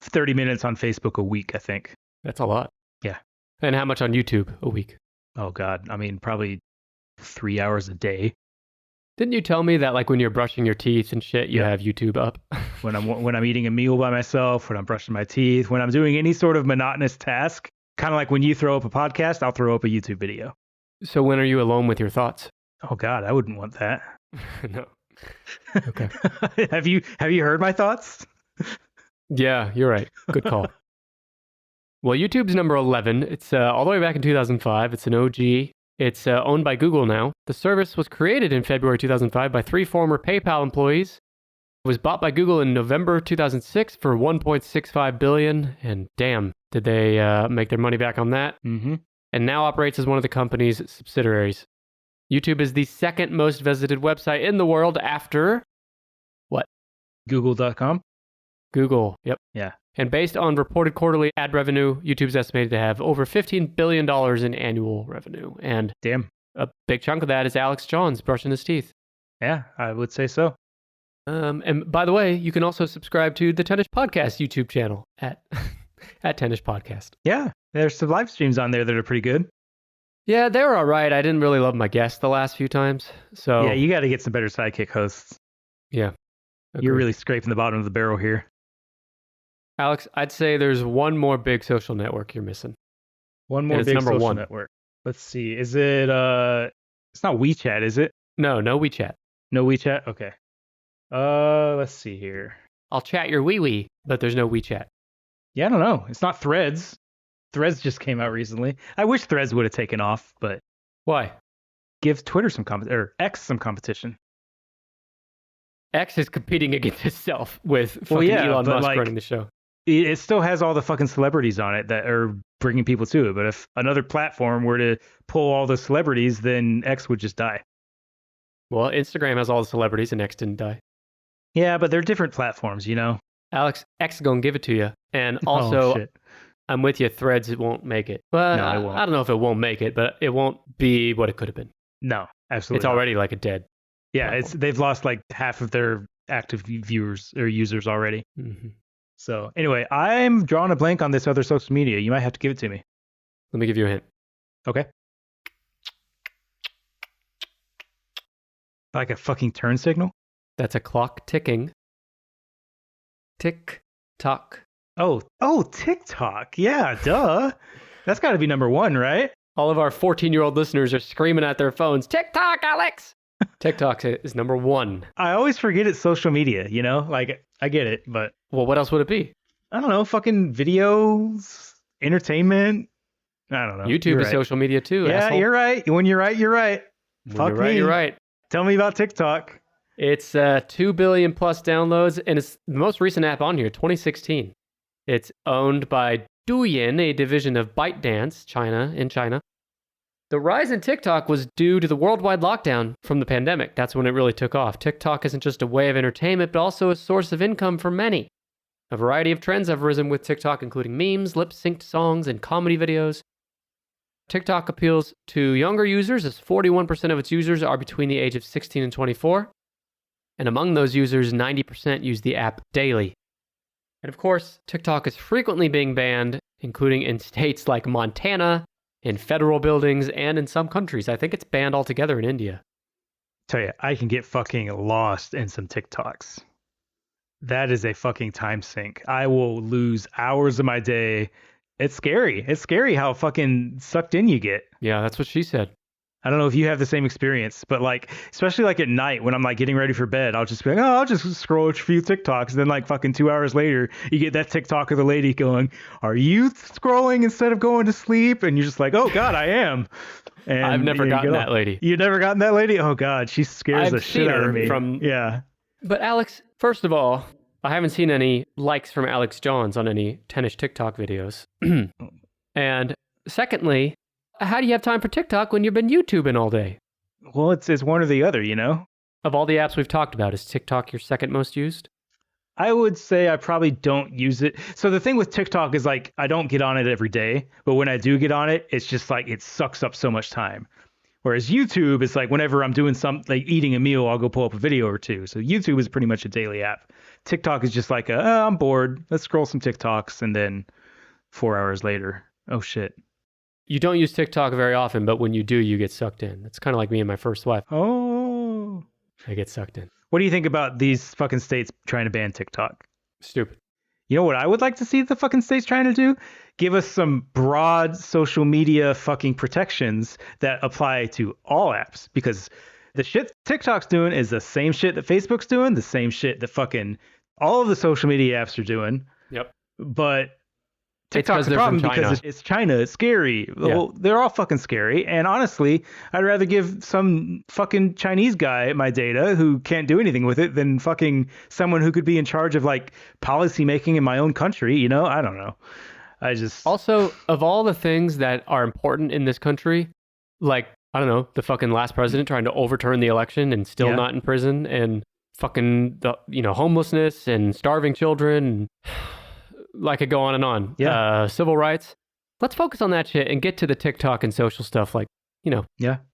30 minutes on Facebook a week, I think. That's a lot. Yeah. And how much on YouTube a week? Oh God. I mean, probably 3 hours a day. Didn't you tell me that like when you're brushing your teeth and shit, you Yeah. have YouTube up? When I'm eating a meal by myself, when I'm brushing my teeth, when I'm doing any sort of monotonous task, kind of like when you throw up a podcast, I'll throw up a YouTube video. So when are you alone with your thoughts? Oh God, I wouldn't want that. No. Okay. Have you heard my thoughts? Yeah, you're right. Good call. Well, YouTube's number 11. It's all the way back in 2005. It's an OG. It's owned by Google now. The service was created in February 2005 by 3 former PayPal employees. It was bought by Google in November 2006 for $1.65 billion. And damn, did they make their money back on that? Mm-hmm. And now operates as one of the company's subsidiaries. YouTube is the second most visited website in the world after what? Google.com. Google. Yep. Yeah. And based on reported quarterly ad revenue, YouTube's estimated to have over $15 billion in annual revenue. And Damn. a big chunk of that is Alex Jones brushing his teeth. Yeah, I would say so. And by the way, you can also subscribe to the Tennis Podcast YouTube channel at Tennis Podcast. Yeah, there's some live streams on there that are pretty good. Yeah, they were all right. I didn't really love my guests the last few times. So Yeah, you got to get some better sidekick hosts. yeah. You're Agreed. really scraping the bottom of the barrel here. Alex, I'd say there's one more big social network you're missing. One more And it's big number social 1. network. Let's see. Is it it's not WeChat, is it? No WeChat. No WeChat? Okay. Let's see here. I'll chat your wee, but there's no WeChat. Yeah, I don't know. It's not Threads. Threads just came out recently. I wish Threads would have taken off, but Why? give Twitter some or X some competition. X is competing against itself with Well, fucking yeah, Elon but, Musk like, running the show. It still has all the fucking celebrities on it that are bringing people to it. But if another platform were to pull all the celebrities, then X would just die. Well, Instagram has all the celebrities and X didn't die. Yeah, but they're different platforms, you know? Alex, X is going to give it to you. And Oh, also, shit. I'm with you, Threads, it won't make it. Well, No, it won't. I don't know if it won't make it, but it won't be what it could have been. No, absolutely. It's not. already like a dead. Yeah, they've lost like half of their active viewers or users already. Mm-hmm. So anyway, I'm drawing a blank on this other social media. You might have to give it to me. Let me give you a hint. Okay. Like a fucking turn signal? That's a clock ticking. Tick, tock. Oh, TikTok. Yeah, duh. That's got to be number 1, right? All of our 14-year-old listeners are screaming at their phones, TikTok, Alex! TikTok is number 1. I always forget it's social media, you know? Like, I get it, but Well, what else would it be? I don't know. Fucking videos, entertainment. I don't know. YouTube You're is right. social media too, Yeah, asshole. you're right. When you're right, you're right. When Fuck you're right, me. you're right. Tell me about TikTok. It's 2 billion plus downloads, and it's the most recent app on here, 2016. It's owned by Douyin, a division of ByteDance, in China. The rise in TikTok was due to the worldwide lockdown from the pandemic. That's when it really took off. TikTok isn't just a way of entertainment, but also a source of income for many. A variety of trends have risen with TikTok, including memes, lip-synced songs, and comedy videos. TikTok appeals to younger users, as 41% of its users are between the age of 16 and 24. And among those users, 90% use the app daily. And of course, TikTok is frequently being banned, including in states like Montana, in federal buildings, and in some countries. I think it's banned altogether in India. Tell you, I can get fucking lost in some TikToks. That is a fucking time sink. I will lose hours of my day. It's scary. It's scary how fucking sucked in you get. Yeah, that's what she said. I don't know if you have the same experience, but like, especially like at night when I'm like getting ready for bed, I'll just be like, oh, I'll just scroll a few TikToks. And then like fucking 2 hours later, you get that TikTok of the lady going, are you scrolling instead of going to sleep? And you're just like, oh God, I am. And I've never gotten that lady. You've never gotten that lady? Oh God, she scares the shit out of me. Yeah. But Alex, first of all, I haven't seen any likes from Alex Johns on any Tennis TikTok videos. And secondly, how do you have time for TikTok when you've been YouTubing all day? Well, it's one or the other, you know? Of all the apps we've talked about, is TikTok your second most used? I would say I probably don't use it. So the thing with TikTok is like, I don't get on it every day, but when I do get on it, it's just like, it sucks up so much time. Whereas YouTube is like, whenever I'm doing something, like eating a meal, I'll go pull up a video or two. So YouTube is pretty much a daily app. TikTok is just like, I'm bored. Let's scroll some TikToks. And then 4 hours later, oh shit. You don't use TikTok very often, but when you do, you get sucked in. It's kind of like me and my first wife. Oh. I get sucked in. What do you think about these fucking states trying to ban TikTok? Stupid. You know what I would like to see the fucking states trying to do? Give us some broad social media fucking protections that apply to all apps. Because the shit TikTok's doing is the same shit that Facebook's doing, the same shit that fucking all of the social media apps are doing. Yep. But TikTok's the problem because it's China. It's scary. Yeah. Well, they're all fucking scary. And honestly, I'd rather give some fucking Chinese guy my data who can't do anything with it than fucking someone who could be in charge of like policy making in my own country. You know, I don't know. Also, of all the things that are important in this country, like, I don't know, the fucking last president trying to overturn the election and still not in prison, and fucking homelessness and starving children. And I could go on and on. Yeah. Civil rights. Let's focus on that shit and get to the TikTok and social stuff, like,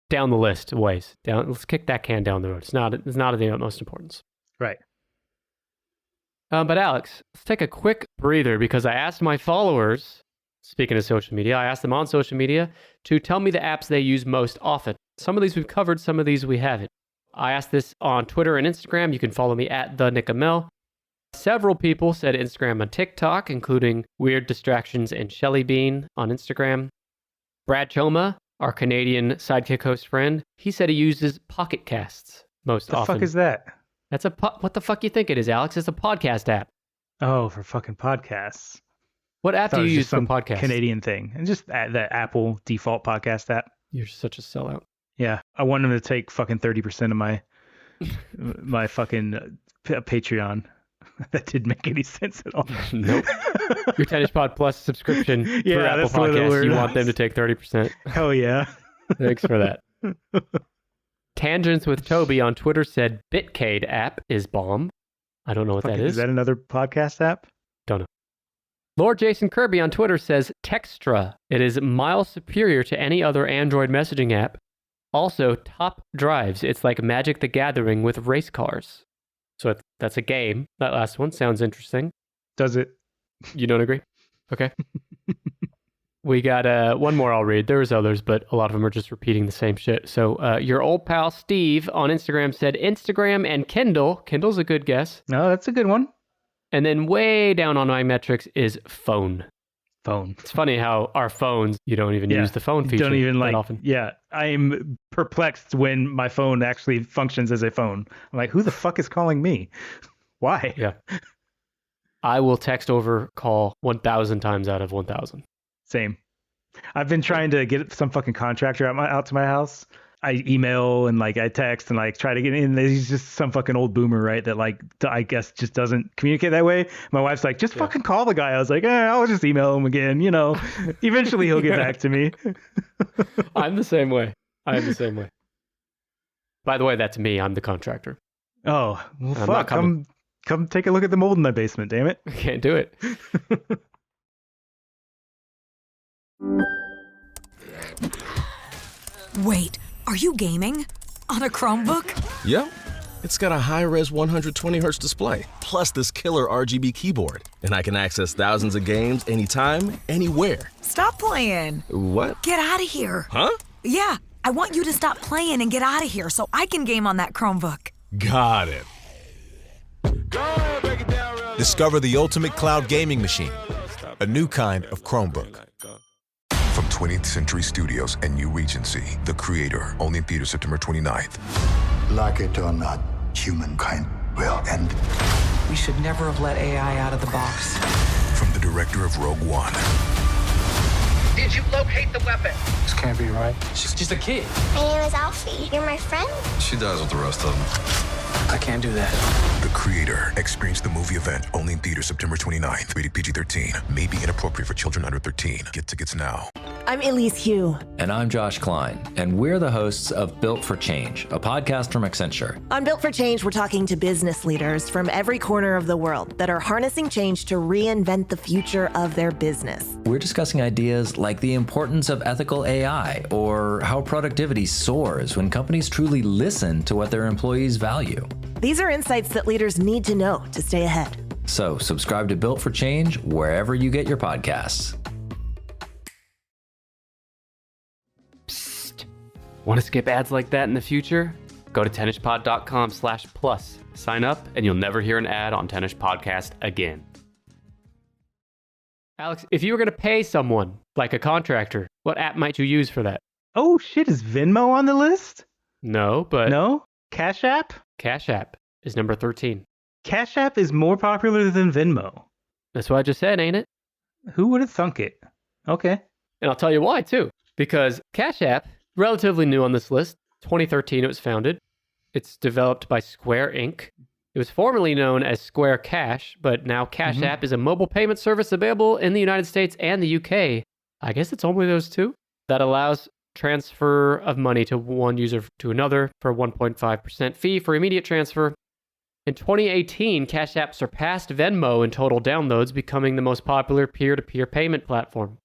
down the list of ways. Let's kick that can down the road. It's not of the utmost importance. Right. But Alex, let's take a quick breather because I asked my followers, speaking of social media, I asked them on social media to tell me the apps they use most often. Some of these we've covered, some of these we haven't. I asked this on Twitter and Instagram. You can follow me at @TheNickAMel. Several people said Instagram and TikTok, including Weird Distractions and Shelly Bean on Instagram. Brad Choma, our Canadian sidekick host friend, he said he uses Pocket Casts most often. What the fuck is that? That's what the fuck you think it is, Alex? It's a podcast app. Oh, for fucking podcasts. What app do you use for podcasts? Canadian thing. And just the Apple default podcast app. You're such a sellout. Yeah. I want them to take fucking 30% of my fucking Patreon. That didn't make any sense at all. Nope. Your Tennis Pod Plus subscription for Apple Podcasts, you want them to take 30%. Hell yeah. Thanks for that. Tangents with Toby on Twitter said Bitcade app is bomb. I don't know what that is. Is that another podcast app? Don't know. Lord Jason Kirby on Twitter says Textra. It is miles superior to any other Android messaging app. Also, top drives. It's like Magic the Gathering with race cars. So that's a game. That last one sounds interesting. Does it? You don't agree? Okay. We got one more I'll read. There's others, but a lot of them are just repeating the same shit. So your old pal Steve on Instagram said Instagram and Kindle. Kindle's a good guess. No, that's a good one. And then way down on my metrics is phone. Phone. It's funny how our phones, you don't even use the phone feature. Don't even that often. Yeah, I'm perplexed when my phone actually functions as a phone. I'm like, who the fuck is calling me? Why? Yeah. I will text over call 1,000 times out of 1,000. Same. I've been trying to get some fucking contractor out to my house. I email and like I text and like try to get in. He's just some fucking old boomer, right? That like I guess just doesn't communicate that way. My wife's like, just fucking call the guy. I was like, I'll just email him again. You know, eventually he'll get back to me. I'm the same way. By the way, that's me. I'm the contractor. Oh, well, fuck. Come take a look at the mold in my basement. Damn it. I can't do it. Wait, are you gaming? On a Chromebook? Yep. It's got a high-res 120Hz display, plus this killer RGB keyboard. And I can access thousands of games anytime, anywhere. Stop playing. What? Get out of here. Huh? Yeah, I want you to stop playing and get out of here so I can game on that Chromebook. Got it. Discover the ultimate cloud gaming machine, a new kind of Chromebook. From 20th Century Studios and New Regency, The Creator, only in theaters September 29th. Like it or not, humankind will end. We should never have let AI out of the box. From the director of Rogue One. Did you locate the weapon? This can't be right. She's just a kid. My name is Alfie. You're my friend? She dies with the rest of them. I can't do that. The Creator. Experience the movie event only in theaters September 29th. Rated PG-13. May be inappropriate for children under 13. Get tickets now. I'm Elise Hugh. And I'm Josh Klein, and we're the hosts of Built for Change, a podcast from Accenture. On Built for Change, we're talking to business leaders from every corner of the world that are harnessing change to reinvent the future of their business. We're discussing ideas like the importance of ethical AI or how productivity soars when companies truly listen to what their employees value. These are insights that leaders need to know to stay ahead. So subscribe to Built for Change wherever you get your podcasts. Want to skip ads like that in the future? Go to tennishpod.com/plus. Sign up and you'll never hear an ad on Tennish Podcast again. Alex, if you were going to pay someone, like a contractor, what app might you use for that? Oh shit, is Venmo on the list? No, but... No? Cash App? Cash App is number 13. Cash App is more popular than Venmo. That's what I just said, ain't it? Who would have thunk it? Okay. And I'll tell you why, too. Because Cash App, relatively new on this list. 2013 it was founded. It's developed by Square Inc. It was formerly known as Square Cash, but now Cash App is a mobile payment service available in the United States and the UK. I guess it's only those two. That allows transfer of money to one user to another for a 1.5% fee for immediate transfer. In 2018, Cash App surpassed Venmo in total downloads, becoming the most popular peer-to-peer payment platform.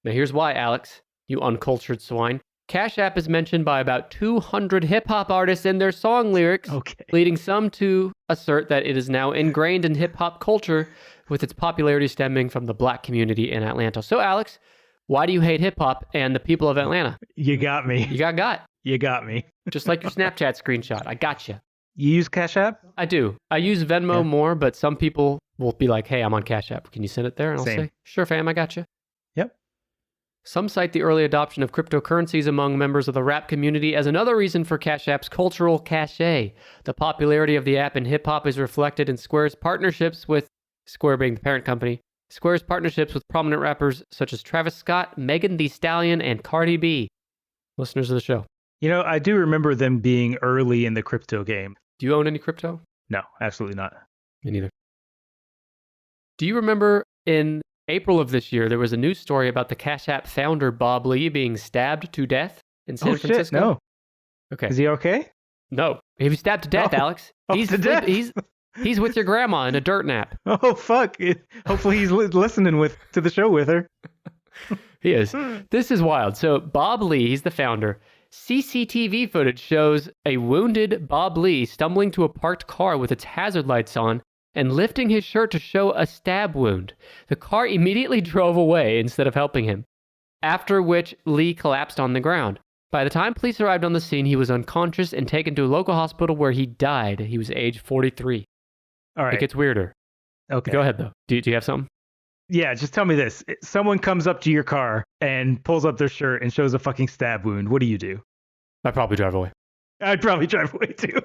Now here's why, Alex, you uncultured swine. Cash App is mentioned by about 200 hip-hop artists in their song lyrics, leading some to assert that it is now ingrained in hip-hop culture, with its popularity stemming from the black community in Atlanta. So, Alex, why do you hate hip-hop and the people of Atlanta? You got me. You got. You got me. Just like your Snapchat screenshot. I got you. You use Cash App? I do. I use Venmo more, but some people will be like, hey, I'm on Cash App. Can you send it there? And I'll say, sure, fam, I got you. Yep. Some cite the early adoption of cryptocurrencies among members of the rap community as another reason for Cash App's cultural cachet. The popularity of the app in hip-hop is reflected in Square's partnerships with, Square being the parent company, Square's partnerships with prominent rappers such as Travis Scott, Megan Thee Stallion, and Cardi B. Listeners of the show. You know, I do remember them being early in the crypto game. Do you own any crypto? No, absolutely not. Me neither. Do you remember in April of this year, there was a news story about the Cash App founder, Bob Lee, being stabbed to death in San Francisco? Shit, no. Okay. Is he okay? No. He was stabbed to death, Alex. To death? He's with your grandma in a dirt nap. Oh, fuck. Hopefully he's listening to the show with her. He is. This is wild. So Bob Lee, he's the founder. CCTV footage shows a wounded Bob Lee stumbling to a parked car with its hazard lights on and lifting his shirt to show a stab wound. The car immediately drove away instead of helping him, after which Lee collapsed on the ground. By the time police arrived on the scene, he was unconscious and taken to a local hospital where he died. He was age 43. All right. It gets weirder. Okay. Go ahead, though. Do you have something? Yeah, just tell me this. Someone comes up to your car and pulls up their shirt and shows a fucking stab wound. What do? I'd probably drive away. I'd probably drive away, too.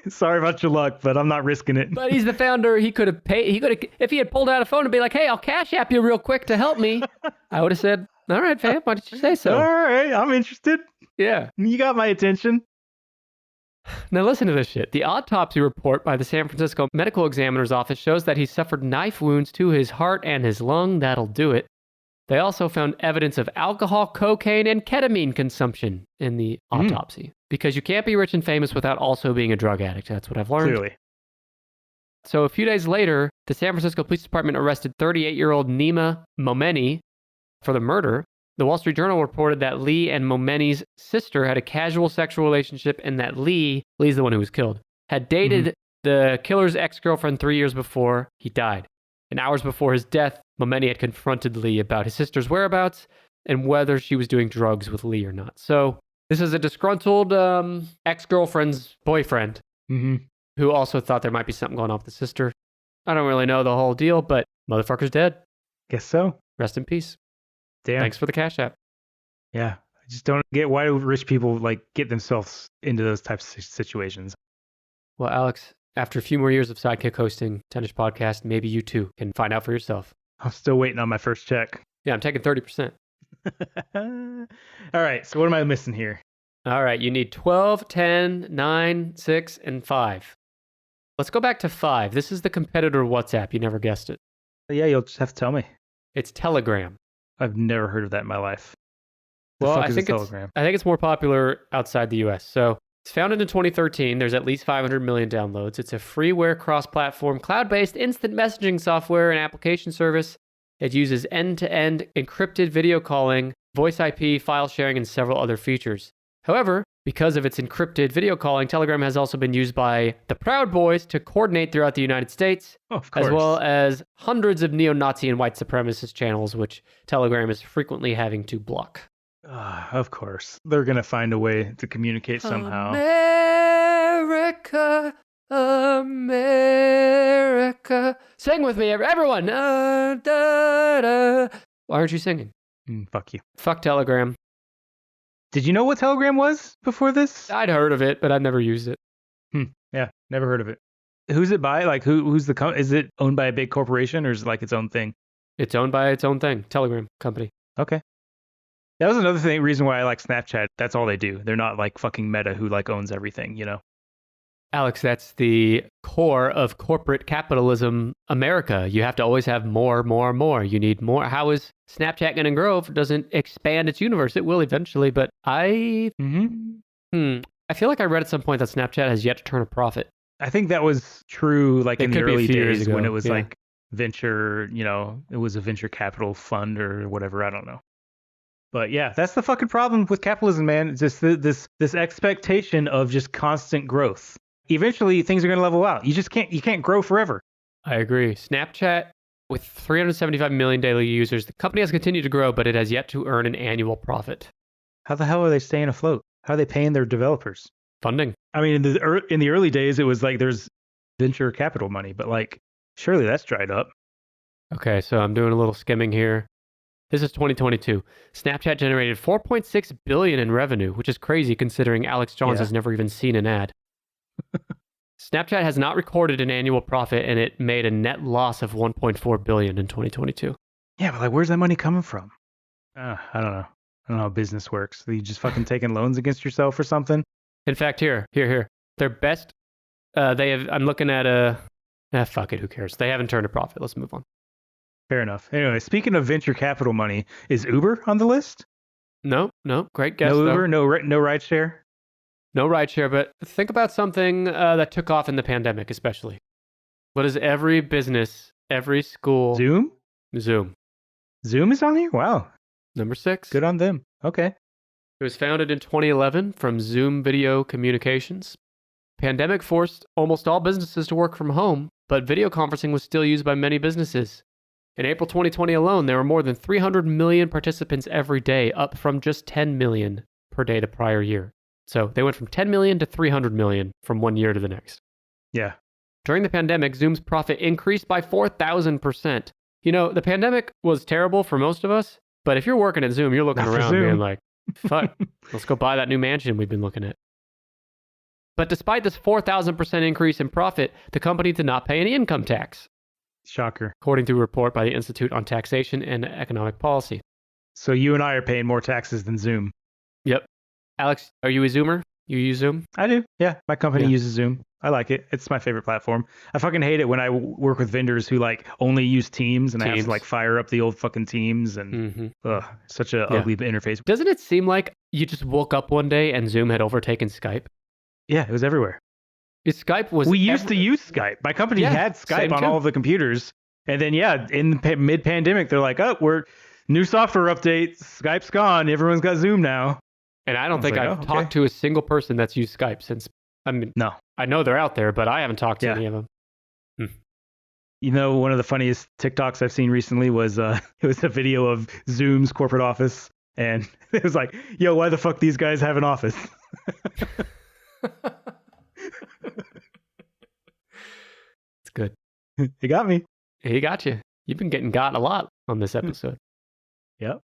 Sorry about your luck, but I'm not risking it. But he's the founder. He could have paid. If he had pulled out a phone and be like, hey, I'll Cash App you real quick to help me, I would have said, all right, fam, why did you say so? All right, I'm interested. Yeah. You got my attention. Now listen to this shit. The autopsy report by the San Francisco Medical Examiner's Office shows that he suffered knife wounds to his heart and his lung. That'll do it. They also found evidence of alcohol, cocaine, and ketamine consumption in the autopsy. Because you can't be rich and famous without also being a drug addict. That's what I've learned. Clearly. So a few days later, the San Francisco Police Department arrested 38-year-old Nima Momeni for the murder. The Wall Street Journal reported that Lee and Momeni's sister had a casual sexual relationship and that Lee's the one who was killed, had dated the killer's ex-girlfriend 3 years before he died. And hours before his death, Momeni had confronted Lee about his sister's whereabouts and whether she was doing drugs with Lee or not. So this is a disgruntled ex-girlfriend's boyfriend who also thought there might be something going on with the sister. I don't really know the whole deal, but motherfucker's dead. Guess so. Rest in peace. Damn. Thanks for the Cash App. Yeah. I just don't get why do rich people like get themselves into those types of situations. Well, Alex, after a few more years of Sidekick hosting Tennis Podcast, maybe you too can find out for yourself. I'm still waiting on my first check. Yeah, I'm taking 30%. All right. So what am I missing here? All right. You need 12, 10, 9, 6, and 5. Let's go back to 5. This is the competitor WhatsApp. You never guessed it. Yeah, you'll just have to tell me. It's Telegram. I've never heard of that in my life. Well, I think it's more popular outside the US. So it's founded in 2013. There's at least 500 million downloads. It's a freeware cross-platform, cloud-based instant messaging software and application service. It uses end-to-end encrypted video calling, voice IP, file sharing, and several other features. However, because of its encrypted video calling, Telegram has also been used by the Proud Boys to coordinate throughout the United States, as well as hundreds of neo-Nazi and white supremacist channels, which Telegram is frequently having to block. Of course. They're going to find a way to communicate somehow. America, America. Sing with me, everyone. Da, da. Why aren't you singing? Fuck you. Fuck Telegram. Did you know what Telegram was before this? I'd heard of it, but I'd never used it. Yeah, never heard of it. Who's it by? Like, who's the is it owned by a big corporation or is it like its own thing? It's owned by its own thing, Telegram company. Okay. That was another reason why I like Snapchat. That's all they do. They're not like fucking Meta who like owns everything, you know? Alex, that's the core of corporate capitalism America. You have to always have more, more, more. You need more. How is Snapchat going to grow if it doesn't expand its universe? It will eventually, but I feel like I read at some point that Snapchat has yet to turn a profit. I think that was true like in the early days when it was yeah. like venture, you know, it was a venture capital fund or whatever. I don't know. But yeah, that's the fucking problem with capitalism, man. It's just this expectation of just constant growth. Eventually, things are going to level out. You can't grow forever. I agree. Snapchat, with 375 million daily users, the company has continued to grow, but it has yet to earn an annual profit. How the hell are they staying afloat? How are they paying their developers? Funding. I mean, in the early days, it was like there's venture capital money, but like surely that's dried up. Okay, so I'm doing a little skimming here. This is 2022. Snapchat generated $4.6 billion in revenue, which is crazy considering Alex Jones has never even seen an ad. Snapchat has not recorded an annual profit, and it made a net loss of $1.4 billion in 2022. Yeah, but like, where's that money coming from? I don't know. I don't know how business works. Are you just fucking taking loans against yourself or something? In fact, here. Their best, I'm looking at fuck it, who cares? They haven't turned a profit. Let's move on. Fair enough. Anyway, speaking of venture capital money, is Uber on the list? No. Great guess, No though. Uber, no rideshare? No rideshare, but think about something that took off in the pandemic, especially. What is every business, every school? Zoom? Zoom is on here? Wow. Number 6. Good on them. Okay. It was founded in 2011 from Zoom Video Communications. Pandemic forced almost all businesses to work from home, but video conferencing was still used by many businesses. In April 2020 alone, there were more than 300 million participants every day, up from just 10 million per day the prior year. So they went from 10 million to 300 million from one year to the next. Yeah. During the pandemic, Zoom's profit increased by 4,000%. You know, the pandemic was terrible for most of us, but if you're working at Zoom, you're looking around being like, fuck, let's go buy that new mansion we've been looking at. But despite this 4,000% increase in profit, the company did not pay any income tax. Shocker. According to a report by the Institute on Taxation and Economic Policy. So you and I are paying more taxes than Zoom. Yep. Alex, are you a Zoomer? You use Zoom? I do. Yeah. My company uses Zoom. I like it. It's my favorite platform. I fucking hate it when I work with vendors who like only use Teams and I have to like fire up the old fucking Teams and such a ugly interface. Doesn't it seem like you just woke up one day and Zoom had overtaken Skype? Yeah, it was everywhere. Skype was. We used to use Skype. My company had Skype on all of the computers. And then, in mid-pandemic, they're like, oh, we're new software update. Skype's gone. Everyone's got Zoom now. And I don't think I've talked to a single person that's used Skype since. I mean, no. I know they're out there, but I haven't talked to any of them. You know, one of the funniest TikToks I've seen recently was it was a video of Zoom's corporate office. And it was like, yo, why the fuck these guys have an office? It's good. He got me. He got you. You've been getting got a lot on this episode. Yep.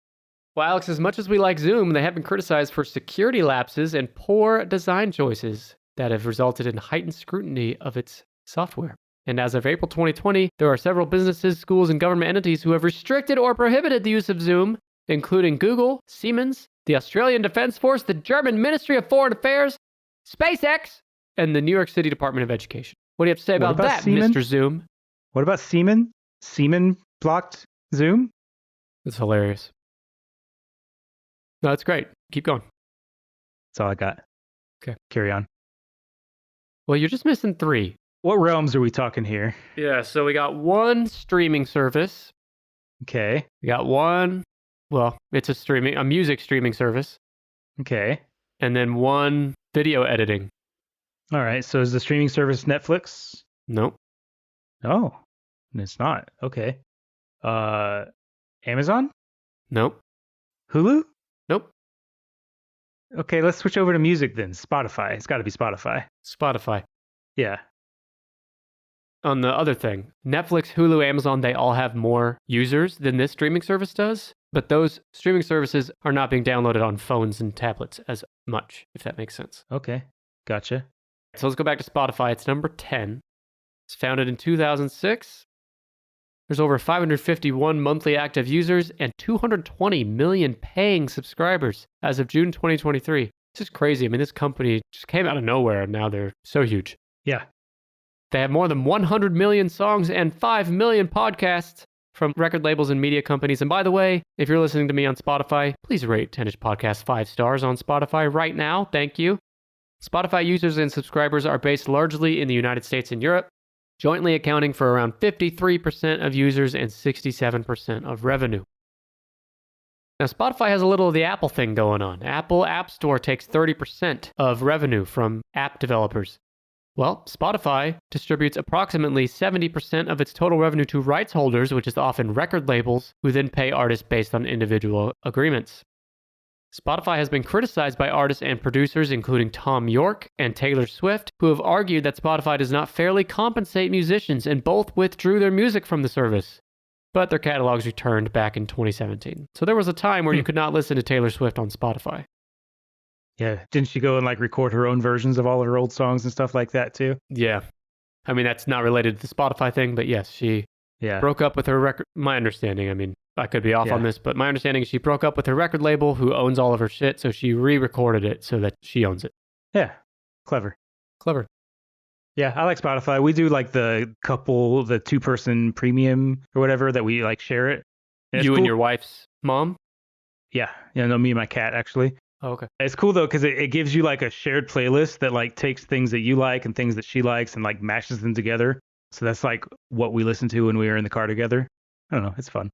Well, Alex, as much as we like Zoom, they have been criticized for security lapses and poor design choices that have resulted in heightened scrutiny of its software. And as of April 2020, there are several businesses, schools, and government entities who have restricted or prohibited the use of Zoom, including Google, Siemens, the Australian Defense Force, the German Ministry of Foreign Affairs, SpaceX, and the New York City Department of Education. What do you have to say about that, Siemens? Mr. Zoom? What about Siemens? Siemens blocked Zoom? That's hilarious. No, that's great. Keep going. That's all I got. Okay. Carry on. Well, you're just missing 3. What realms are we talking here? Yeah, so we got one streaming service. Okay. We got one, well, it's a music streaming service. Okay. And then one video editing. All right. So is the streaming service Netflix? Nope. Oh, it's not. Okay. Amazon? Nope. Hulu? Nope. Okay, let's switch over to music then. Spotify. It's got to be Spotify. Spotify. Yeah. On the other thing, Netflix, Hulu, Amazon, they all have more users than this streaming service does, but those streaming services are not being downloaded on phones and tablets as much, if that makes sense. Okay, gotcha. So let's go back to Spotify. It's number 10. It's founded in 2006. There's over 551 monthly active users and 220 million paying subscribers as of June 2023. This is crazy. I mean, this company just came out of nowhere and now they're so huge. Yeah. They have more than 100 million songs and 5 million podcasts from record labels and media companies. And by the way, if you're listening to me on Spotify, please rate 10ish Podcast 5 stars on Spotify right now. Thank you. Spotify users and subscribers are based largely in the United States and Europe, jointly accounting for around 53% of users and 67% of revenue. Now, Spotify has a little of the Apple thing going on. Apple App Store takes 30% of revenue from app developers. Well, Spotify distributes approximately 70% of its total revenue to rights holders, which is often record labels, who then pay artists based on individual agreements. Spotify has been criticized by artists and producers, including Tom York and Taylor Swift, who have argued that Spotify does not fairly compensate musicians, and both withdrew their music from the service. But their catalogs returned back in 2017. So there was a time where you could not listen to Taylor Swift on Spotify. Yeah. Didn't she go and like record her own versions of all of her old songs and stuff like that too? Yeah. I mean, that's not related to the Spotify thing, but yes, she broke up with her record. My understanding, I mean, I could be off on this, but my understanding is she broke up with her record label who owns all of her shit, so she re-recorded it so that she owns it. Yeah. Clever. Yeah, I like Spotify. We do like the 2-person premium or whatever that we like share it. And you and your wife's mom? Yeah. Yeah, no, me and my cat actually. Oh, okay. It's cool though, because it gives you like a shared playlist that like takes things that you like and things that she likes and like mashes them together. So that's like what we listen to when we are in the car together. I don't know. It's fun.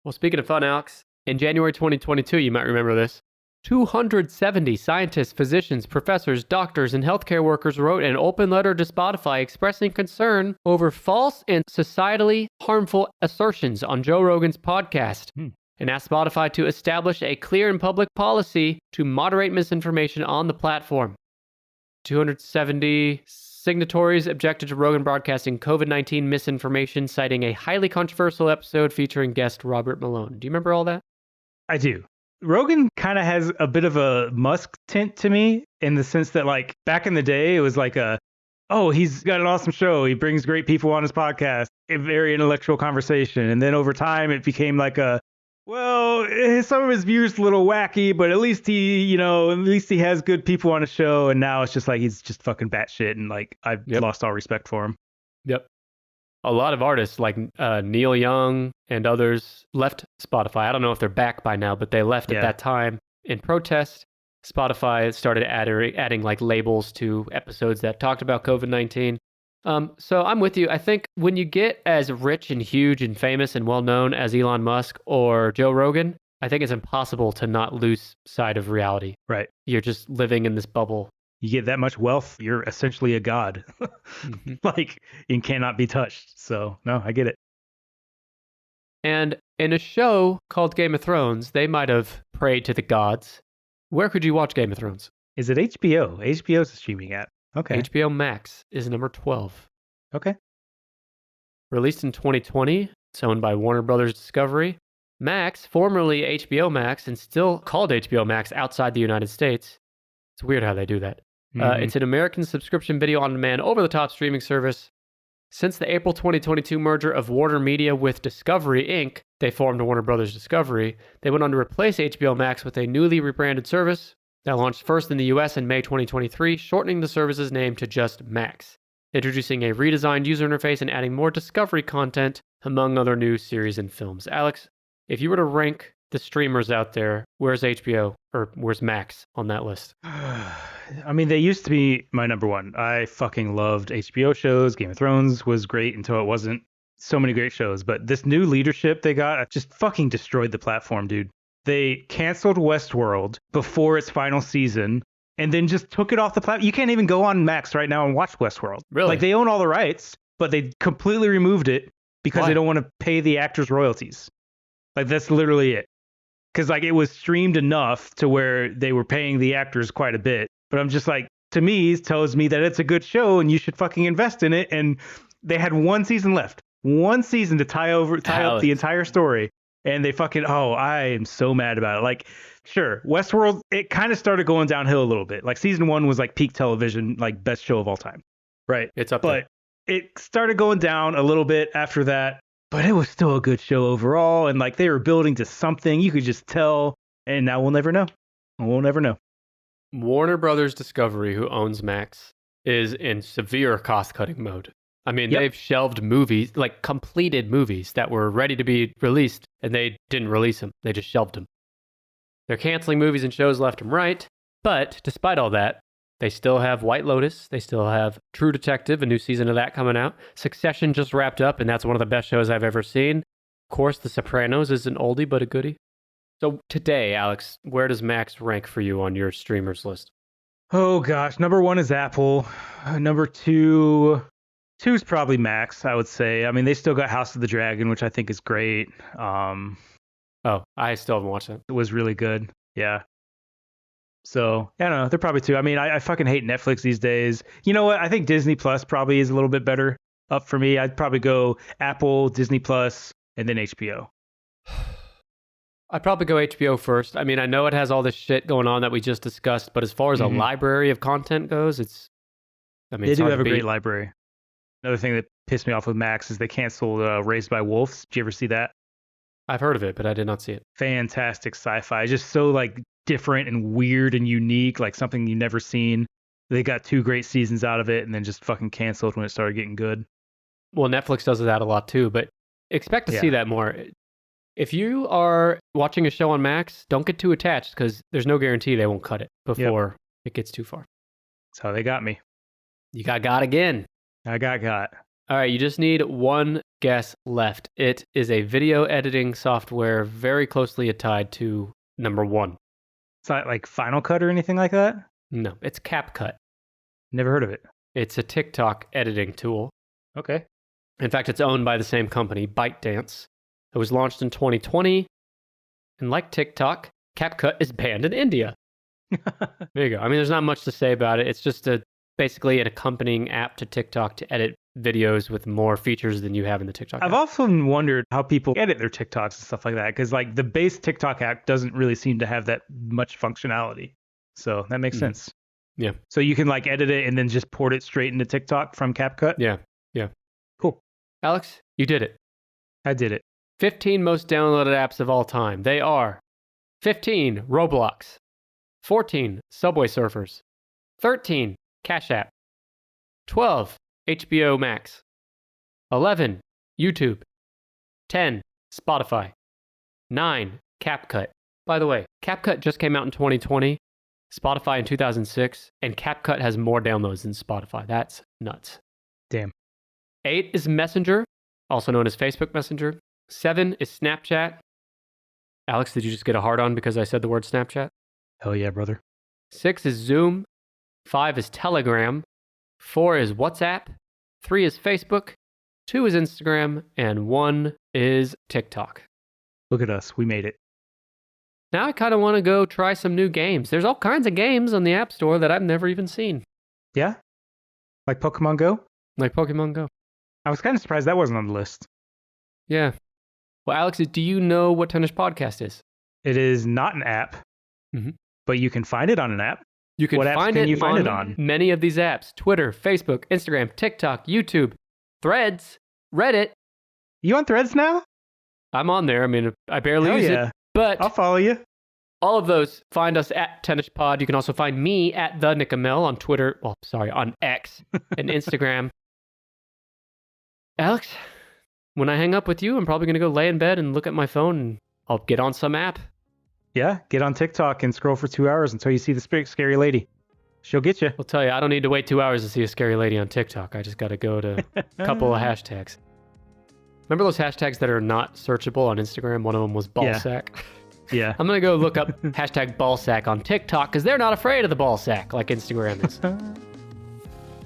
Well, speaking of fun, Alex, in January 2022, you might remember this, 270 scientists, physicians, professors, doctors, and healthcare workers wrote an open letter to Spotify expressing concern over false and societally harmful assertions on Joe Rogan's podcast. And asked Spotify to establish a clear and public policy to moderate misinformation on the platform. 270 signatories objected to Rogan broadcasting COVID-19 misinformation, citing a highly controversial episode featuring guest Robert Malone. Do you remember all that? I do. Rogan kind of has a bit of a Musk tint to me in the sense that like back in the day, it was like he's got an awesome show. He brings great people on his podcast, a very intellectual conversation. And then over time, it became like some of his views a little wacky, but at least he has good people on his show. And now it's just like he's just fucking batshit, and like I've lost all respect for him. Yep. A lot of artists like Neil Young and others left Spotify. I don't know if they're back by now, but they left at that time in protest. Spotify started adding like labels to episodes that talked about COVID-19. So I'm with you. I think when you get as rich and huge and famous and well-known as Elon Musk or Joe Rogan, I think it's impossible to not lose sight of reality. Right. You're just living in this bubble. You get that much wealth, you're essentially a god. Like, you cannot be touched. So, no, I get it. And in a show called Game of Thrones, they might have prayed to the gods. Where could you watch Game of Thrones? Is it HBO? HBO's a streaming app. Okay. HBO Max is number 12. Okay. Released in 2020, it's owned by Warner Brothers Discovery. Max, formerly HBO Max and still called HBO Max outside the United States. It's weird how they do that. It's an American subscription video on demand over-the-top streaming service. Since the April 2022 merger of Warner Media with Discovery Inc., they formed Warner Brothers Discovery. They went on to replace HBO Max with a newly rebranded service that launched first in the US in May 2023, shortening the service's name to just Max, introducing a redesigned user interface and adding more Discovery content, among other new series and films. Alex, if you were to rank the streamers out there, where's HBO or where's Max on that list? I mean, they used to be my number one. I fucking loved HBO shows. Game of Thrones was great until it wasn't. So many great shows. But this new leadership they got just fucking destroyed the platform, dude. They canceled Westworld before its final season and then just took it off the platform. You can't even go on Max right now and watch Westworld. Really? Like, they own all the rights, but they completely removed it because they don't want to pay the actors royalties. Like, that's literally it. Because, like, it was streamed enough to where they were paying the actors quite a bit. But I'm just like, to me, it tells me that it's a good show and you should fucking invest in it. And they had one season left. One season to tie up the entire story. And they fucking, I am so mad about it. Like, sure, Westworld, it kind of started going downhill a little bit. Like, season 1 was like peak television, like best show of all time. Right. It's up there. But it started going down a little bit after that. But it was still a good show overall. And like, they were building to something. You could just tell. And now we'll never know. We'll never know. Warner Brothers Discovery, who owns Max, is in severe cost-cutting mode. I mean, they've shelved movies, like completed movies that were ready to be released, and they didn't release them. They just shelved them. They're canceling movies and shows left and right, but despite all that, they still have White Lotus. They still have True Detective, a new season of that coming out. Succession just wrapped up, and that's one of the best shows I've ever seen. Of course, The Sopranos is an oldie but a goodie. So today, Alex, where does Max rank for you on your streamers list? Oh gosh, number 1 is Apple. Number 2 is probably Max, I would say. I mean, they still got House of the Dragon, which I think is great. I still haven't watched it. It was really good. Yeah. So, I don't know. They're probably 2. I mean, I fucking hate Netflix these days. You know what? I think Disney Plus probably is a little bit better up for me. I'd probably go Apple, Disney Plus, and then HBO. I'd probably go HBO first. I mean, I know it has all this shit going on that we just discussed, but as far as a library of content goes, they do have a great library. Another thing that pissed me off with Max is they canceled Raised by Wolves. Did you ever see that? I've heard of it, but I did not see it. Fantastic sci-fi. Just so like different and weird and unique, like something you've never seen. They got 2 great seasons out of it and then just fucking canceled when it started getting good. Well, Netflix does that a lot too, but expect to see that more. If you are watching a show on Max, don't get too attached because there's no guarantee they won't cut it before it gets too far. That's how they got me. You got again. I got. All right, you just need one guess left. It is a video editing software very closely tied to number 1. It's not like Final Cut or anything like that? No, it's CapCut. Never heard of it. It's a TikTok editing tool. Okay. In fact, it's owned by the same company, ByteDance. It was launched in 2020. And like TikTok, CapCut is banned in India. There you go. I mean, there's not much to say about it. It's just basically an accompanying app to TikTok to edit videos with more features than you have in the TikTok app. I've often wondered how people edit their TikToks and stuff like that, because like the base TikTok app doesn't really seem to have that much functionality. So that makes sense. Yeah. So you can like edit it and then just port it straight into TikTok from CapCut? Yeah. Cool. Alex, you did it. I did it. 15 most downloaded apps of all time. They are 15, Roblox. 14, Subway Surfers. 13, Cash App. 12, HBO Max. 11, YouTube. 10, Spotify. 9, CapCut. By the way, CapCut just came out in 2020, Spotify in 2006, and CapCut has more downloads than Spotify. That's nuts. Damn. 8 is Messenger, also known as Facebook Messenger. 7 is Snapchat. Alex, did you just get a hard on because I said the word Snapchat? Hell yeah, brother. 6 is Zoom. 5 is Telegram. 4 is WhatsApp. 3 is Facebook. 2 is Instagram. And 1 is TikTok. Look at us. We made it. Now I kind of want to go try some new games. There's all kinds of games on the App Store that I've never even seen. Yeah? Like Pokemon Go? Like Pokemon Go. I was kind of surprised that wasn't on the list. Yeah. Well, Alex, do you know what Tennis Podcast is? It is not an app, but you can find it on an app. You can what find apps can it you find on it on? many of these apps: Twitter, Facebook, Instagram, TikTok, YouTube, Threads, Reddit. You on Threads now? I'm on there. I mean, I barely use it, but I'll follow you. All of those, find us at Tennis Pod. You can also find me at the Nickamel on Twitter. Well, sorry, on X and Instagram. Alex, when I hang up with you, I'm probably going to go lay in bed and look at my phone, and I'll get on some app. Yeah, get on TikTok and scroll for 2 hours until you see the scary lady. She'll get you. I'll tell you, I don't need to wait 2 hours to see a scary lady on TikTok. I just got to go to a couple of hashtags. Remember those hashtags that are not searchable on Instagram? One of them was ballsack. Yeah. I'm going to go look up hashtag ballsack on TikTok because they're not afraid of the ballsack like Instagram is.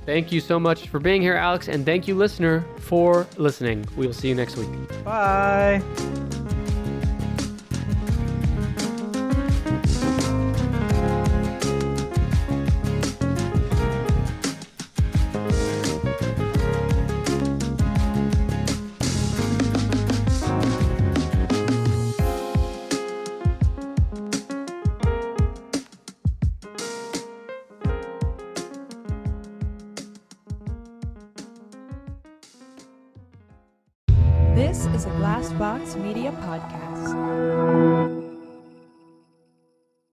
Thank you so much for being here, Alex, and thank you, listener, for listening. We will see you next week. Bye. This is a Glass Box Media Podcast.